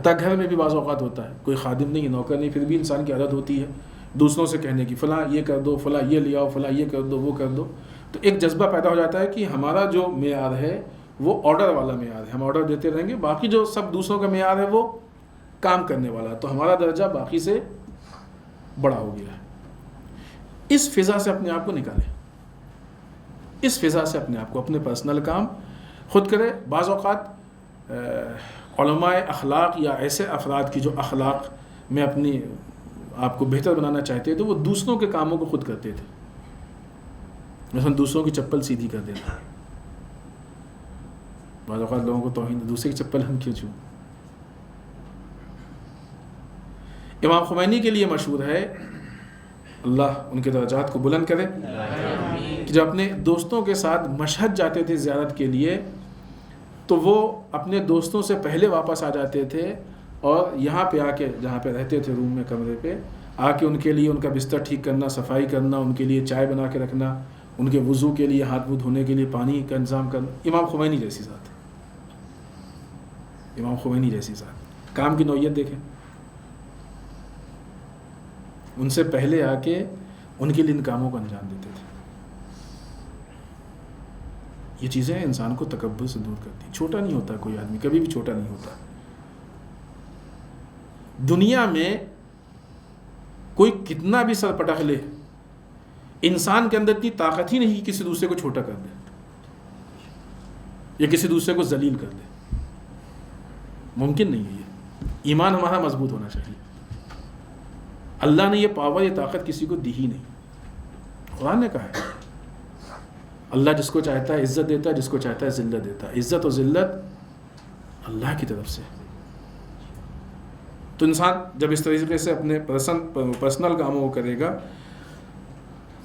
S3: گھر میں بھی بعض اوقات ہوتا ہے، کوئی خادم نہیں، نوکر نہیں، پھر بھی انسان کی عادت ہوتی ہے دوسروں سے کہنے کی، فلاں یہ کر دو، فلاں یہ لے آؤ، فلاں یہ کر دو، وہ کر دو. تو ایک جذبہ پیدا ہو جاتا ہے کہ ہمارا جو معیار ہے وہ آرڈر والا معیار ہے، ہم آرڈر دیتے رہیں گے، باقی جو سب دوسروں کا معیار ہے وہ کام کرنے والا ہے، تو ہمارا درجہ باقی سے بڑا ہو گیا ہے. اس فضا سے اپنے آپ کو نکالیں. اس فضا سے اپنے آپ کو، اپنے پرسنل کام خود کرے. بعض اوقات علماء اخلاق یا ایسے افراد کی جو اخلاق میں اپنی آپ کو بہتر بنانا چاہتے تھے، وہ دوسروں کے کاموں کو خود کرتے تھے. مثلا دوسروں کی چپل سیدھی کر دینا. بعض اوقات لوگوں کو توہین، دوسرے کی چپل ہم کیوں چھویں. امام خمینی کے لیے مشہور ہے، اللہ ان کے درجات کو بلند کرے، کہ جب اپنے دوستوں کے ساتھ مشہد جاتے تھے زیارت کے لیے تو وہ اپنے دوستوں سے پہلے واپس آ جاتے تھے، اور یہاں پہ آ کے، جہاں پہ رہتے تھے روم میں، کمرے پہ آ کے ان کے لیے ان کا بستر ٹھیک کرنا، صفائی کرنا، ان کے لیے چائے بنا کے رکھنا، ان کے وضو کے لیے، ہاتھ منہ دھونے کے لیے پانی کا انتظام کرنا. امام خمینی جیسی ذات، امام خمینی جیسی ذات. کام کی نوعیت دیکھیں، ان سے پہلے آ کے ان کے لیے ان کاموں کو انجام دیتے تھے. یہ چیزیں انسان کو تکبر سے دور کرتی. چھوٹا نہیں ہوتا کوئی آدمی، کبھی بھی چھوٹا نہیں ہوتا. دنیا میں کوئی کتنا بھی سر پٹخ لے، انسان کے اندر اتنی طاقت ہی نہیں کہ کسی دوسرے کو چھوٹا کر دے یا کسی دوسرے کو ذلیل کر دے. ممکن نہیں ہے. یہ ایمان ہمارا مضبوط ہونا چاہیے. اللہ نے یہ پاور، یہ طاقت کسی کو دی ہی نہیں. قرآن نے کہا ہے اللہ جس کو چاہتا ہے عزت دیتا ہے، جس کو چاہتا ہے ذلت دیتا ہے. عزت و ذلت اللہ کی طرف سے. تو انسان جب اس طریقے سے اپنے پرسنل کاموں کو کرے گا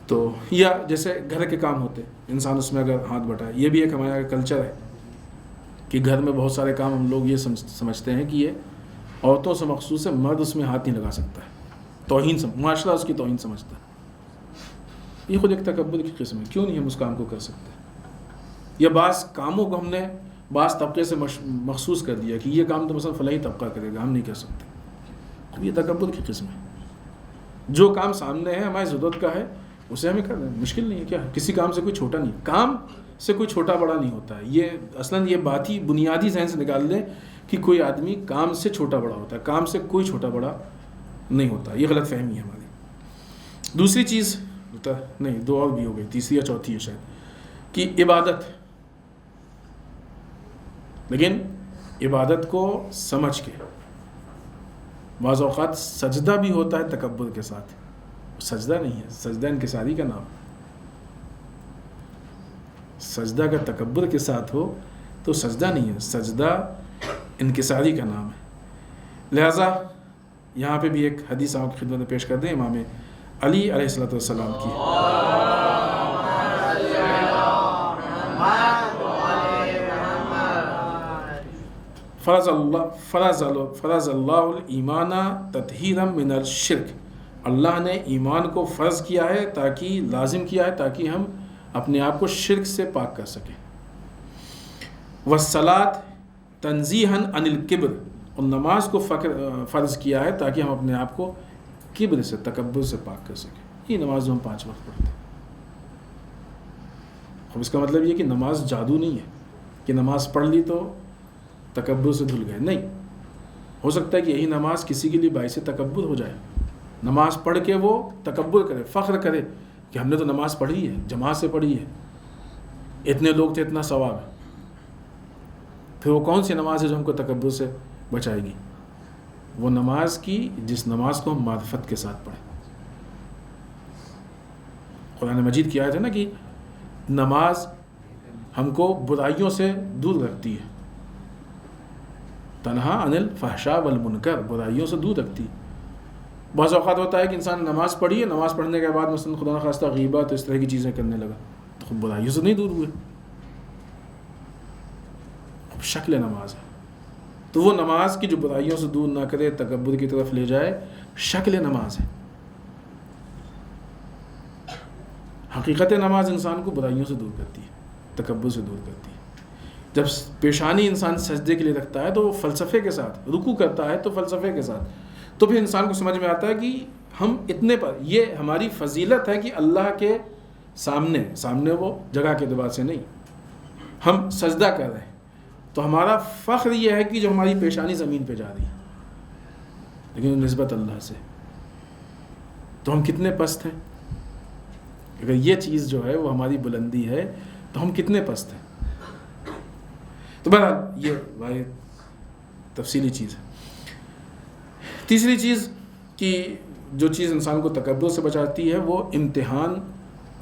S3: تو یا جیسے گھر کے کام ہوتے انسان اس میں اگر ہاتھ بٹائے، یہ بھی ایک ہمارا کلچر ہے کہ گھر میں بہت سارے کام ہم لوگ یہ سمجھتے ہیں کہ یہ عورتوں سے مخصوص ہے، مرد اس میں ہاتھ نہیں لگا سکتا ہے، معاشرہ اس کی توہین سمجھتا ہے. یہ خود ایک تکبر کی قسم ہے. کیوں نہیں ہم اس کام کو کر سکتے؟ یا بعض کاموں کو ہم نے بعض طبقے سے مخصوص کر دیا کہ یہ کام تو مثلا فلاحی طبقہ کرے گا، ہم نہیں کر سکتے. اب یہ تکبر کی قسم ہے. جو کام سامنے ہے، ہماری ضرورت کا ہے، اسے ہمیں کرنا مشکل نہیں ہے. کیا کسی کام سے کوئی چھوٹا نہیں، کام سے کوئی چھوٹا بڑا نہیں ہوتا ہے. یہ اصلاً یہ بات ہی بنیادی ذہن سے نکال لیں کہ کوئی آدمی کام سے چھوٹا بڑا ہوتا ہے. کام سے کوئی چھوٹا بڑا نہیں ہوتا. یہ غلط فہمی ہے ہماری. دوسری چیز نہیں، دو اور بھی ہو گئی، تیسری یا چوتھی ہے شاید، کہ عبادت. لیکن عبادت کو سمجھ کے بعض اوقات سجدہ بھی ہوتا ہے تکبر کے ساتھ. سجدہ نہیں ہے، سجدہ انکساری کا نام. سجدہ کا تکبر کے ساتھ ہو تو سجدہ نہیں ہے، سجدہ انکساری کا نام ہے. لہذا یہاں پہ بھی ایک حدیث آپ کی خدمت میں پیش کر دیں امام علی علیہ السلام کی. فرض اللہ الایمان تطہیرا من الشرک. اللہ نے ایمان کو فرض کیا ہے، تاکہ لازم کیا ہے تاکہ ہم اپنے آپ کو شرک سے پاک کر سکیں. والصلاۃ تنزیہا عن الکبر. اور نماز کو فرض کیا ہے تاکہ ہم اپنے آپ کو کبر سے، تکبر سے پاک کر سکیں. یہ نماز جو ہم 5 وقت پڑھتے ہیں. اب اس کا مطلب یہ کہ نماز جادو نہیں ہے کہ نماز پڑھ لی تو تکبر سے دھل گئے. نہیں، ہو سکتا ہے کہ یہی نماز کسی کے لیے باعث تکبر ہو جائے. نماز پڑھ کے وہ تکبر کرے، فخر کرے کہ ہم نے تو نماز پڑھی ہے، جماعت سے پڑھی ہے، اتنے لوگ تھے، اتنا ثواب ہے. پھر وہ کون سی نماز ہے جو ہم کو تکبر سے بچائے گی؟ وہ نماز کی جس نماز کو ہم معرفت کے ساتھ پڑھیں. قرآن مجید کی آیت ہے نا کہ نماز ہم کو برائیوں سے دور رکھتی ہے. تنہا عن الفحشاء والمنکر، برائیوں سے دور رکھتی ہے. بعض اوقات ہوتا ہے کہ انسان نماز پڑھی ہے، نماز پڑھنے کے بعد مثلا خدا نخواستہ غیبت اس طرح کی چیزیں کرنے لگا تو خود برائیوں سے نہیں دور ہوئے. اب شکل نماز ہے تو وہ نماز کی جو برائیوں سے دور نہ کرے، تکبر کی طرف لے جائے، شکل نماز ہے. حقیقت نماز انسان کو برائیوں سے دور کرتی ہے، تکبر سے دور کرتی ہے. جب پیشانی انسان سجدے کے لیے رکھتا ہے تو وہ فلسفے کے ساتھ، رکوع کرتا ہے تو فلسفے کے ساتھ، تو پھر انسان کو سمجھ میں آتا ہے کہ ہم اتنے پر، یہ ہماری فضیلت ہے کہ اللہ کے سامنے وہ جگہ کے اعتبار سے نہیں، ہم سجدہ کر رہے ہیں تو ہمارا فخر یہ ہے کہ جو ہماری پیشانی زمین پہ جا رہی ہے، لیکن نسبت اللہ سے تو ہم کتنے پست ہیں. اگر یہ چیز جو ہے وہ ہماری بلندی ہے تو ہم کتنے پست ہیں. تو بہرحال یہ بھائی تفصیلی چیز ہے. تیسری چیز کہ جو چیز انسان کو تکبر سے بچاتی ہے وہ امتحان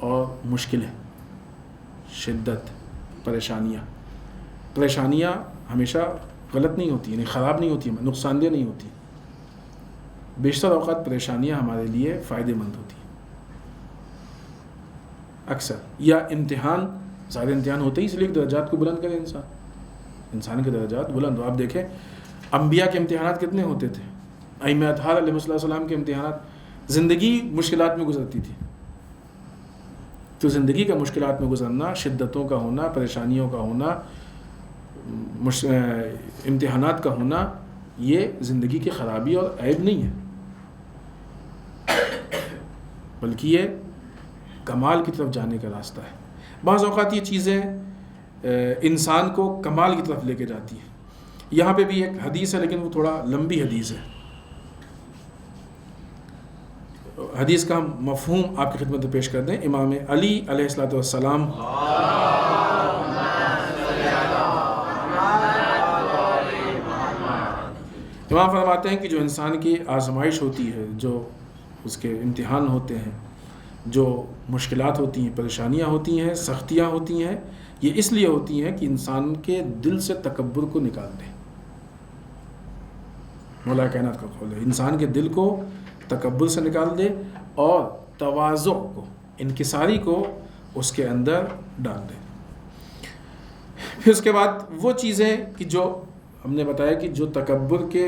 S3: اور مشکلیں، شدت، پریشانیاں ہمیشہ غلط نہیں ہوتی، یعنی خراب نہیں ہوتی، نقصان دہ نہیں ہوتی. بیشتر اوقات پریشانیاں ہمارے لیے فائدہ مند ہوتی ہیں اکثر. یا امتحان، سارے امتحان ہوتے ہی اس لیے درجات کو بلند کرے انسان کے درجات بلند ہو. آپ دیکھیں انبیاء کے امتحانات کتنے ہوتے تھے. ائمہ اطہار علیہ السلام کے امتحانات، زندگی مشکلات میں گزرتی تھی. تو زندگی کا مشکلات میں گزرنا، شدتوں کا ہونا، پریشانیوں کا ہونا، امتحانات کا ہونا، یہ زندگی کی خرابی اور عیب نہیں ہے، بلکہ یہ کمال کی طرف جانے کا راستہ ہے. بعض اوقات یہ چیزیں انسان کو کمال کی طرف لے کے جاتی ہیں. یہاں پہ بھی ایک حدیث ہے لیکن وہ تھوڑا لمبی حدیث ہے. حدیث کا مفہوم آپ کی خدمت میں پیش کر دیں. امام علی علیہ السلام امام فرماتے ہیں کہ جو انسان کی آزمائش ہوتی ہے، جو اس کے امتحان ہوتے ہیں، جو مشکلات ہوتی ہیں، پریشانیاں ہوتی ہیں، سختیاں ہوتی ہیں، یہ اس لیے ہوتی ہیں کہ انسان کے دل سے تکبر کو نکال دے. مولا کائنات کا قول ہے انسان کے دل کو تکبر سے نکال دے اور تواضع کو، انکساری کو اس کے اندر ڈال دیں۔ پھر اس کے بعد وہ چیزیں کہ جو ہم نے بتایا کہ جو تکبر کے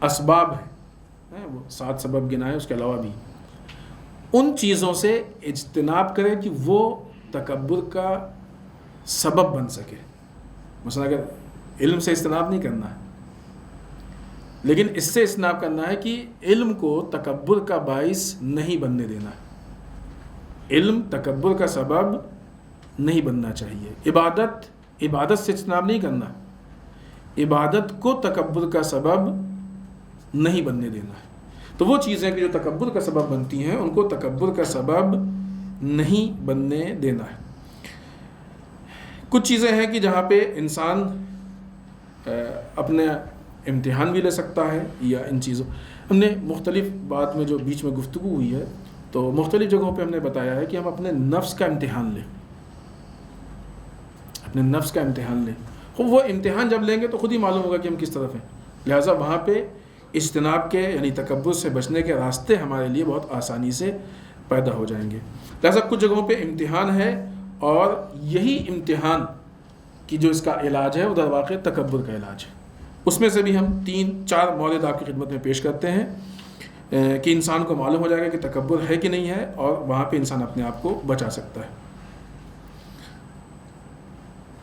S3: اسباب ہیں، وہ 7 سبب گنائے، اس کے علاوہ بھی ان چیزوں سے اجتناب کرے کہ وہ تکبر کا سبب بن سکے۔ مثلا اگر علم سے اجتناب نہیں کرنا ہے، لیکن اس سے اجتناب کرنا ہے کہ علم کو تکبر کا باعث نہیں بننے دینا، علم تکبر کا سبب نہیں بننا چاہیے۔ عبادت سے اجتناب نہیں کرنا، عبادت کو تکبر کا سبب نہیں بننے دینا ہے۔ تو وہ چیزیں کہ جو تکبر کا سبب بنتی ہیں ان کو تکبر کا سبب نہیں بننے دینا ہے۔ کچھ چیزیں ہیں کہ جہاں پہ انسان اپنے امتحان بھی لے سکتا ہے، یا ان چیزوں ہم نے مختلف بات میں جو بیچ میں گفتگو ہوئی ہے تو مختلف جگہوں پہ ہم نے بتایا ہے کہ ہم اپنے نفس کا امتحان لیں، اپنے نفس کا امتحان لیں۔ خود وہ امتحان جب لیں گے تو خود ہی معلوم ہوگا کہ ہم کس طرف ہیں، لہٰذا وہاں پہ اجتناب کے یعنی تکبر سے بچنے کے راستے ہمارے لیے بہت آسانی سے پیدا ہو جائیں گے۔ لہٰذا کچھ جگہوں پہ امتحان ہے، اور یہی امتحان کی جو اس کا علاج ہے وہ در واقع تکبر کا علاج ہے۔ اس میں سے بھی ہم 3-4 مورد آپ کی خدمت میں پیش کرتے ہیں کہ انسان کو معلوم ہو جائے گا کہ تکبر ہے کہ نہیں ہے، اور وہاں پہ انسان اپنے آپ کو بچا سکتا ہے۔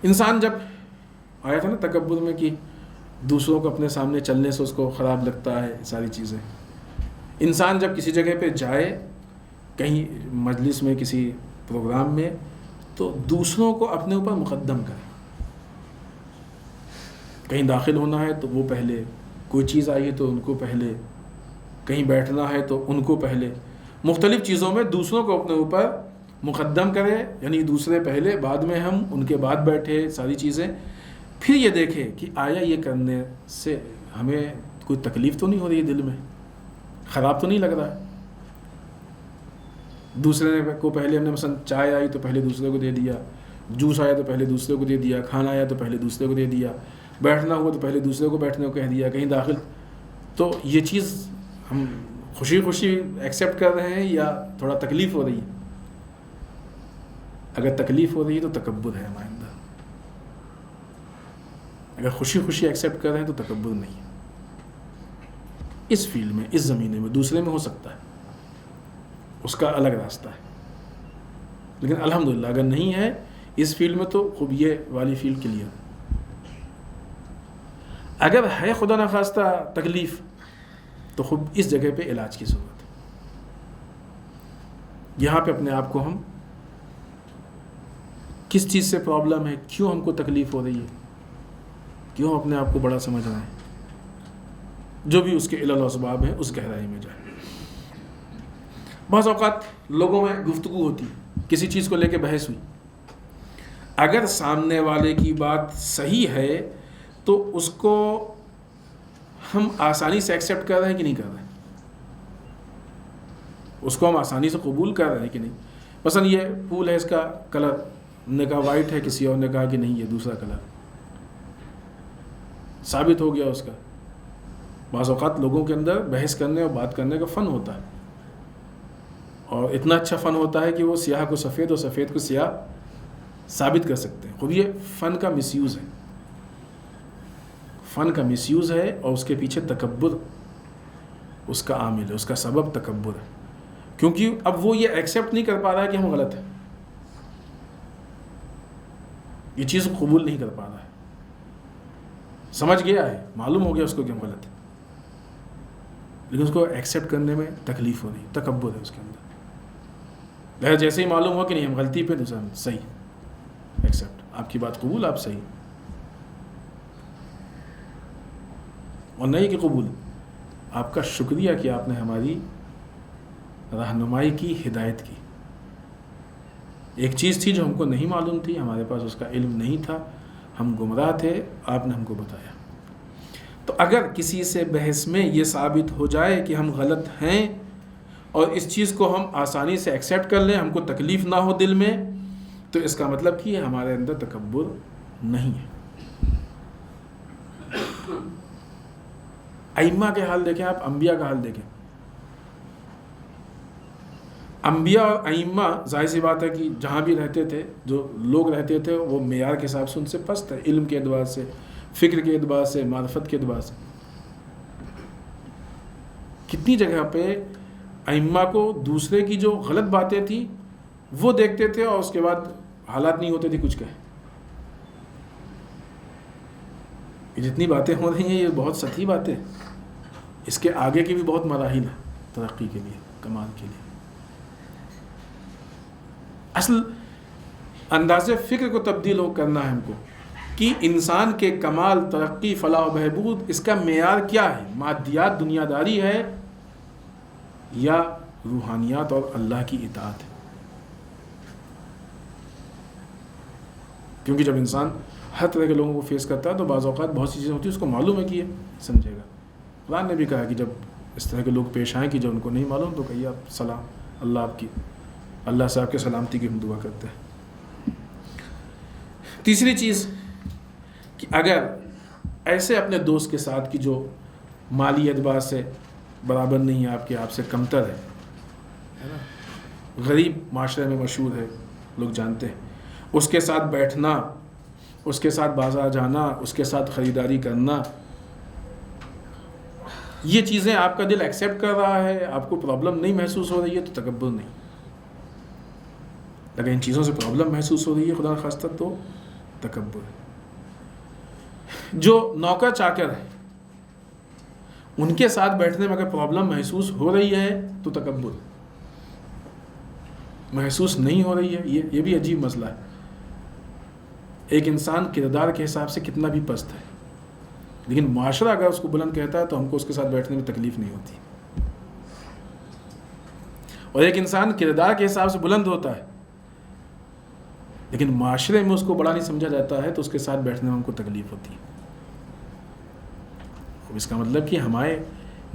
S3: انسان جب آیا تھا نا تکبر میں کہ دوسروں کو اپنے سامنے چلنے سے اس کو خراب لگتا ہے، ساری چیزیں، انسان جب کسی جگہ پہ جائے، کہیں مجلس میں، کسی پروگرام میں، تو دوسروں کو اپنے اوپر مقدم کرے۔ کہیں داخل ہونا ہے تو وہ پہلے، کوئی چیز آئی ہے تو ان کو پہلے، کہیں بیٹھنا ہے تو ان کو پہلے، مختلف چیزوں میں دوسروں کو اپنے اوپر مقدم کرے، یعنی دوسرے پہلے، بعد میں ہم، ان کے بعد بیٹھے، ساری چیزیں۔ پھر یہ دیکھے کہ آیا یہ کرنے سے ہمیں کوئی تکلیف تو نہیں ہو رہی ہے، دل میں خراب تو نہیں لگ رہا ہے۔ دوسرے کو پہلے ہم نے مثلا چائے آئی تو پہلے دوسرے کو دے دیا، جوس آیا تو پہلے دوسرے کو دے دیا، کھانا آیا تو پہلے دوسرے کو دے دیا، بیٹھنا ہوا تو پہلے دوسرے کو بیٹھنے کو کہہ دیا، کہیں داخل۔ تو یہ چیز ہم خوشی خوشی ایکسیپٹ کر رہے ہیں یا تھوڑا تکلیف ہو رہی ہے؟ اگر تکلیف ہو رہی ہے تو تکبر ہے ہمارے اندر، اگر خوشی خوشی ایکسیپٹ کر رہے ہیں تو تکبر نہیں ہے۔ اس فیلڈ میں، اس زمینے میں، دوسرے میں ہو سکتا ہے، اس کا الگ راستہ ہے، لیکن الحمدللہ اگر نہیں ہے اس فیلڈ میں تو خوب یہ والی فیلڈ کلیئر۔ اگر ہے خدا نخواستہ تکلیف تو خوب اس جگہ پہ علاج کی ضرورت ہے۔ یہاں پہ اپنے آپ کو ہم کس چیز سے پرابلم ہے، کیوں ہم کو تکلیف ہو رہی ہے، کیوں اپنے آپ کو بڑا سمجھ رہے ہیں، جو بھی اس کے علل و اسباب ہیں اس گہرائی میں جائیں۔ بعض اوقات لوگوں میں گفتگو ہوتی، کسی چیز کو لے کے بحث ہوئی، اگر سامنے والے کی بات صحیح ہے تو اس کو ہم آسانی سے ایکسیپٹ کر رہے ہیں کہ نہیں کر رہے ہیں، اس کو ہم آسانی سے قبول کر رہے ہیں کہ نہیں۔ مثلا یہ پھول ہے، اس کا کلر نے کہا وائٹ ہے، کسی اور نے کہا کہ نہیں یہ دوسرا کلر، ثابت ہو گیا اس کا۔ بعض اوقات لوگوں کے اندر بحث کرنے اور بات کرنے کا فن ہوتا ہے، اور اتنا اچھا فن ہوتا ہے کہ وہ سیاہ کو سفید اور سفید کو سیاہ ثابت کر سکتے ہیں۔ خود یہ فن کا مس یوز ہے، فن کا مس یوز ہے، اور اس کے پیچھے تکبر اس کا عامل ہے، اس کا سبب تکبر ہے، کیونکہ اب وہ یہ ایکسیپٹ نہیں کر پا رہا ہے کہ ہم غلط ہیں، یہ چیز قبول نہیں کر پا رہا ہے۔ سمجھ گیا ہے، معلوم ہو گیا اس کو کہ ہم غلط ہیں، لیکن اس کو ایکسیپٹ کرنے میں تکلیف ہو رہی ہے، تکبر ہے اس کے اندر۔ لہذا جیسے ہی معلوم ہوا کہ نہیں ہم غلطی پہ، دوسرا صحیح، ایکسیپٹ، آپ کی بات قبول، آپ صحیح، اور نہیں کہ قبول، آپ کا شکریہ کہ آپ نے ہماری رہنمائی کی، ہدایت کی۔ ایک چیز تھی جو ہم کو نہیں معلوم تھی، ہمارے پاس اس کا علم نہیں تھا، ہم گمراہ تھے، آپ نے ہم کو بتایا۔ تو اگر کسی سے بحث میں یہ ثابت ہو جائے کہ ہم غلط ہیں، اور اس چیز کو ہم آسانی سے ایکسیپٹ کر لیں، ہم کو تکلیف نہ ہو دل میں، تو اس کا مطلب کہ ہمارے اندر تکبر نہیں ہے۔ ائمہ کے حال دیکھیں آپ، انبیاء کا حال دیکھیں۔ انبیاء اور ائمہ ظاہر سی بات ہے کہ جہاں بھی رہتے تھے جو لوگ رہتے تھے وہ معیار کے حساب سے ان سے پست ہے، علم کے اعتبار سے، فکر کے اعتبار سے، معرفت کے اعتبار سے. کتنی جگہ پہ ائمہ کو دوسرے کی جو غلط باتیں تھیں وہ دیکھتے تھے اور اس کے بعد حالات نہیں ہوتے تھے کچھ کہیں. یہ جتنی باتیں ہو رہی ہیں یہ بہت سطحی باتیں، اس کے آگے کی بھی بہت مراحل ہیں ترقی کے لیے، کمال کے لیے. اصل انداز فکر کو تبدیل کرنا ہے ہم کو کہ انسان کے کمال، ترقی، فلاح و بہبود اس کا معیار کیا ہے؟ مادیات، دنیا داری ہے یا روحانیات اور اللہ کی اطاعت ہے؟ کیونکہ جب انسان ہر طرح کے لوگوں کو فیس کرتا ہے تو بعض اوقات بہت سی چیزیں ہوتی ہیں اس کو معلوم ہے کہ یہ سمجھے گا. قرآن نے بھی کہا کہ جب اس طرح کے لوگ پیش آئیں کہ جب ان کو نہیں معلوم تو کہیے آپ سلام، اللہ سے آپ کے سلامتی کی ہم دعا کرتے ہیں. تیسری چیز کہ اگر ایسے اپنے دوست کے ساتھ کی جو مالی اعتبار سے برابر نہیں ہے آپ سے کمتر ہے نا، غریب معاشرے میں مشہور ہے، لوگ جانتے ہیں، اس کے ساتھ بیٹھنا، اس کے ساتھ بازار جانا، اس کے ساتھ خریداری کرنا، یہ چیزیں آپ کا دل ایکسیپٹ کر رہا ہے، آپ کو پرابلم نہیں محسوس ہو رہی ہے تو تکبر نہیں. اگر ان چیزوں سے پرابلم محسوس ہو رہی ہے خدا نخواستہ تو تکبر ہے. جو نوکر چاکر ہے ان کے ساتھ بیٹھنے میں اگر پرابلم محسوس ہو رہی ہے تو تکبر، محسوس نہیں ہو رہی ہے یہ بھی عجیب مسئلہ ہے. ایک انسان کردار کے حساب سے کتنا بھی پست ہے لیکن معاشرہ اگر اس کو بلند کہتا ہے تو ہم کو اس کے ساتھ بیٹھنے میں تکلیف نہیں ہوتی. اور ایک انسان کردار کے حساب سے بلند ہوتا ہے لیکن معاشرے میں اس کو بڑا نہیں سمجھا جاتا ہے تو اس کے ساتھ بیٹھنے میں ہم کو تکلیف ہوتی ہے. اس کا مطلب کہ ہمارے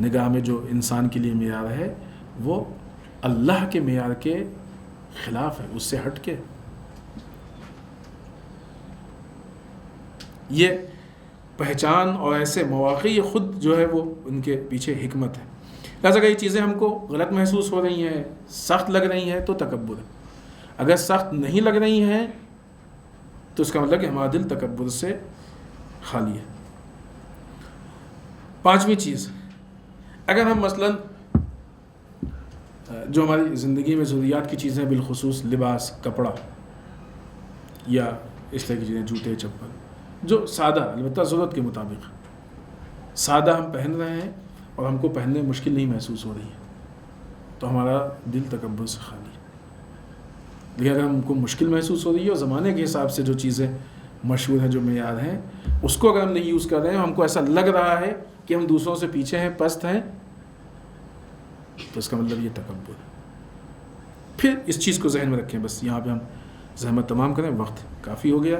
S3: نگاہ میں جو انسان کے لیے معیار ہے وہ اللہ کے معیار کے خلاف ہے، اس سے ہٹ کے. یہ پہچان اور ایسے مواقع یہ خود جو ہے وہ ان کے پیچھے حکمت ہے. لہٰذا اگر یہ چیزیں ہم کو غلط محسوس ہو رہی ہیں، سخت لگ رہی ہیں تو تکبر ہے. اگر سخت نہیں لگ رہی ہیں تو اس کا مطلب کہ ہمارا دل تکبر سے خالی ہے. پانچویں چیز، اگر ہم مثلاً جو ہماری زندگی میں ضروریات کی چیزیں بالخصوص لباس، کپڑا یا اس طرح کی چیزیں، جوتے، چپل، جو سادہ البتہ ضرورت کے مطابق سادہ ہم پہن رہے ہیں اور ہم کو پہننے میں مشکل نہیں محسوس ہو رہی ہے تو ہمارا دل تکبر سے خالی ہے. لیکن اگر ہم کو مشکل محسوس ہو رہی ہے اور زمانے کے حساب سے جو چیزیں مشہور ہیں، جو معیار ہیں، اس کو اگر ہم نہیں یوز کر رہے ہیں، ہم کو ایسا لگ رہا ہے کہ ہم دوسروں سے پیچھے ہیں، پست ہیں، تو اس کا مطلب یہ تکبر ہے. پھر اس چیز کو ذہن میں رکھیں. بس یہاں پہ ہم زحمت تمام کریں، وقت کافی ہو گیا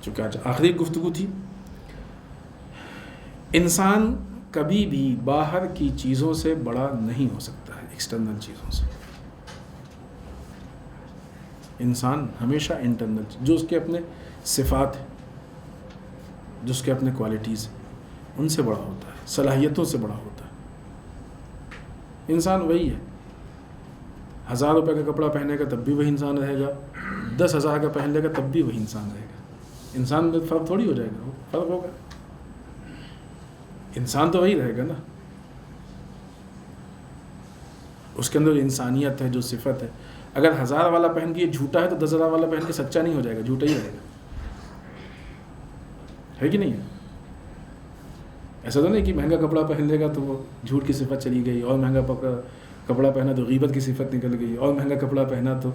S3: چونکہ آج آخری گفتگو تھی. انسان کبھی بھی باہر کی چیزوں سے بڑا نہیں ہو سکتا ہے، ایکسٹرنل چیزوں سے. انسان ہمیشہ انٹرنل جو اس کے اپنے صفات ہیں، جو اس کے اپنے کوالٹیز ہیں، ان سے بڑا ہوتا ہے، صلاحیتوں سے بڑا ہوتا ہے. انسان وہی ہے، 1000 روپے کا کپڑا پہنے گا تب بھی وہی انسان رہے گا، 10,000 کا پہن لے گا تب بھی وہی انسان رہے گا. انسان میں فرق تھوڑی ہو جائے گا، وہ فرق ہوگا. انسان تو وہی رہے گا نا. اس کے اندر جو انسانیت ہے، جو صفت ہے، اگر 1000 والا پہن کے یہ جھوٹا ہے تو 10,000 والا پہن کے سچا نہیں ہو جائے گا، جھوٹا ہی رہے گا. ہے کہ نہیں ہے؟ ایسا تو نہیں کہ مہنگا کپڑا پہن لے گا تو وہ جھوٹ کی صفت چلی گئی، اور مہنگا کپڑا پہنا تو غیبت کی صفت نکل گئی، اور مہنگا کپڑا پہنا تو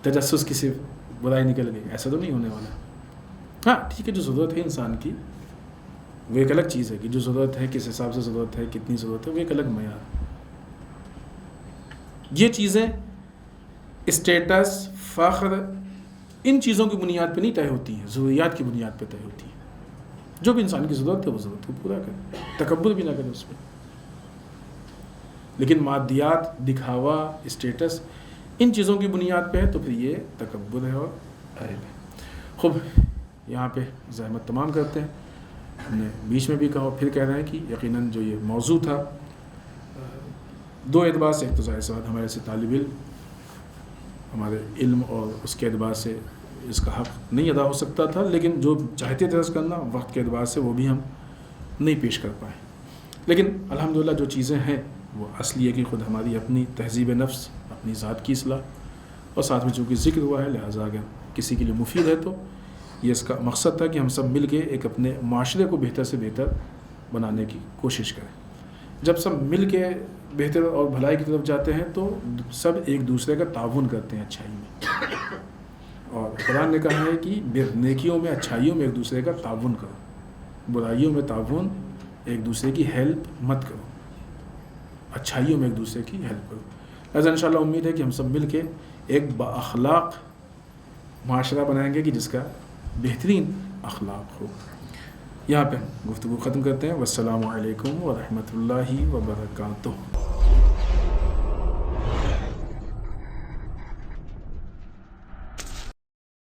S3: تجسس کی صفت برائی نکل گئی. ایسا تو نہیں ہونے والا. ہاں ٹھیک ہے، جو ضرورت ہے انسان کی وہ ایک الگ چیز ہے کہ جو ضرورت ہے، کس حساب سے ضرورت ہے، کتنی ضرورت ہے، وہ ایک الگ معیار. یہ چیزیں اسٹیٹس، فخر، ان چیزوں کی بنیاد پہ نہیں طے ہوتی ہیں، ضروریات کی بنیاد پہ طے ہوتی ہیں. جو بھی انسان کی ضرورت ہے وہ ضرورت کو پورا کرے، تکبر بھی نہ کرے اس پہ. لیکن مادیات، دکھاوا، اسٹیٹس، ان چیزوں کی بنیاد پہ ہے تو پھر یہ تکبر ہے اور عیب ہے. خوب، یہاں پہ زحمت تمام کرتے ہیں. ہم نے بیچ میں بھی کہا، پھر کہہ رہے ہیں کہ یقیناً جو یہ موضوع تھا 2 اعتبار سے، ایک تو ظاہر سی بات ہمارے سے طالب علم ہمارے علم اور اس کے اعتبار سے اس کا حق نہیں ادا ہو سکتا تھا، لیکن جو چاہتے تھے درس کرنا وقت کے اعتبار سے وہ بھی ہم نہیں پیش کر پائے. لیکن الحمدللہ جو چیزیں ہیں وہ اصلی ہے کہ خود ہماری اپنی تہذیب نفس، اپنی ذات کی اصلاح، اور ساتھ میں چونکہ ذکر ہوا ہے لہٰذا اگر کسی کے لیے مفید ہے تو یہ اس کا مقصد تھا کہ ہم سب مل کے ایک اپنے معاشرے کو بہتر سے بہتر بنانے کی کوشش کریں. جب سب مل کے بہتر اور بھلائی کی طرف جاتے ہیں تو سب ایک دوسرے کا تعاون کرتے ہیں اچھائی میں، اور قرآن نے کہا ہے کہ نیکیوں میں اچھائیوں میں ایک دوسرے کا تعاون کرو، برائیوں میں تعاون، ایک دوسرے کی ہیلپ مت کرو، اچھائیوں میں ایک دوسرے کی ہیلپ کرو. لہٰذا انشاءاللہ امید ہے کہ ہم سب مل کے ایک بااخلاق معاشرہ بنائیں گے کہ جس کا بہترین اخلاق ہو. یہاں پہ ہم گفتگو ختم کرتے ہیں. والسلام علیکم ورحمۃ اللہ وبرکاتہ.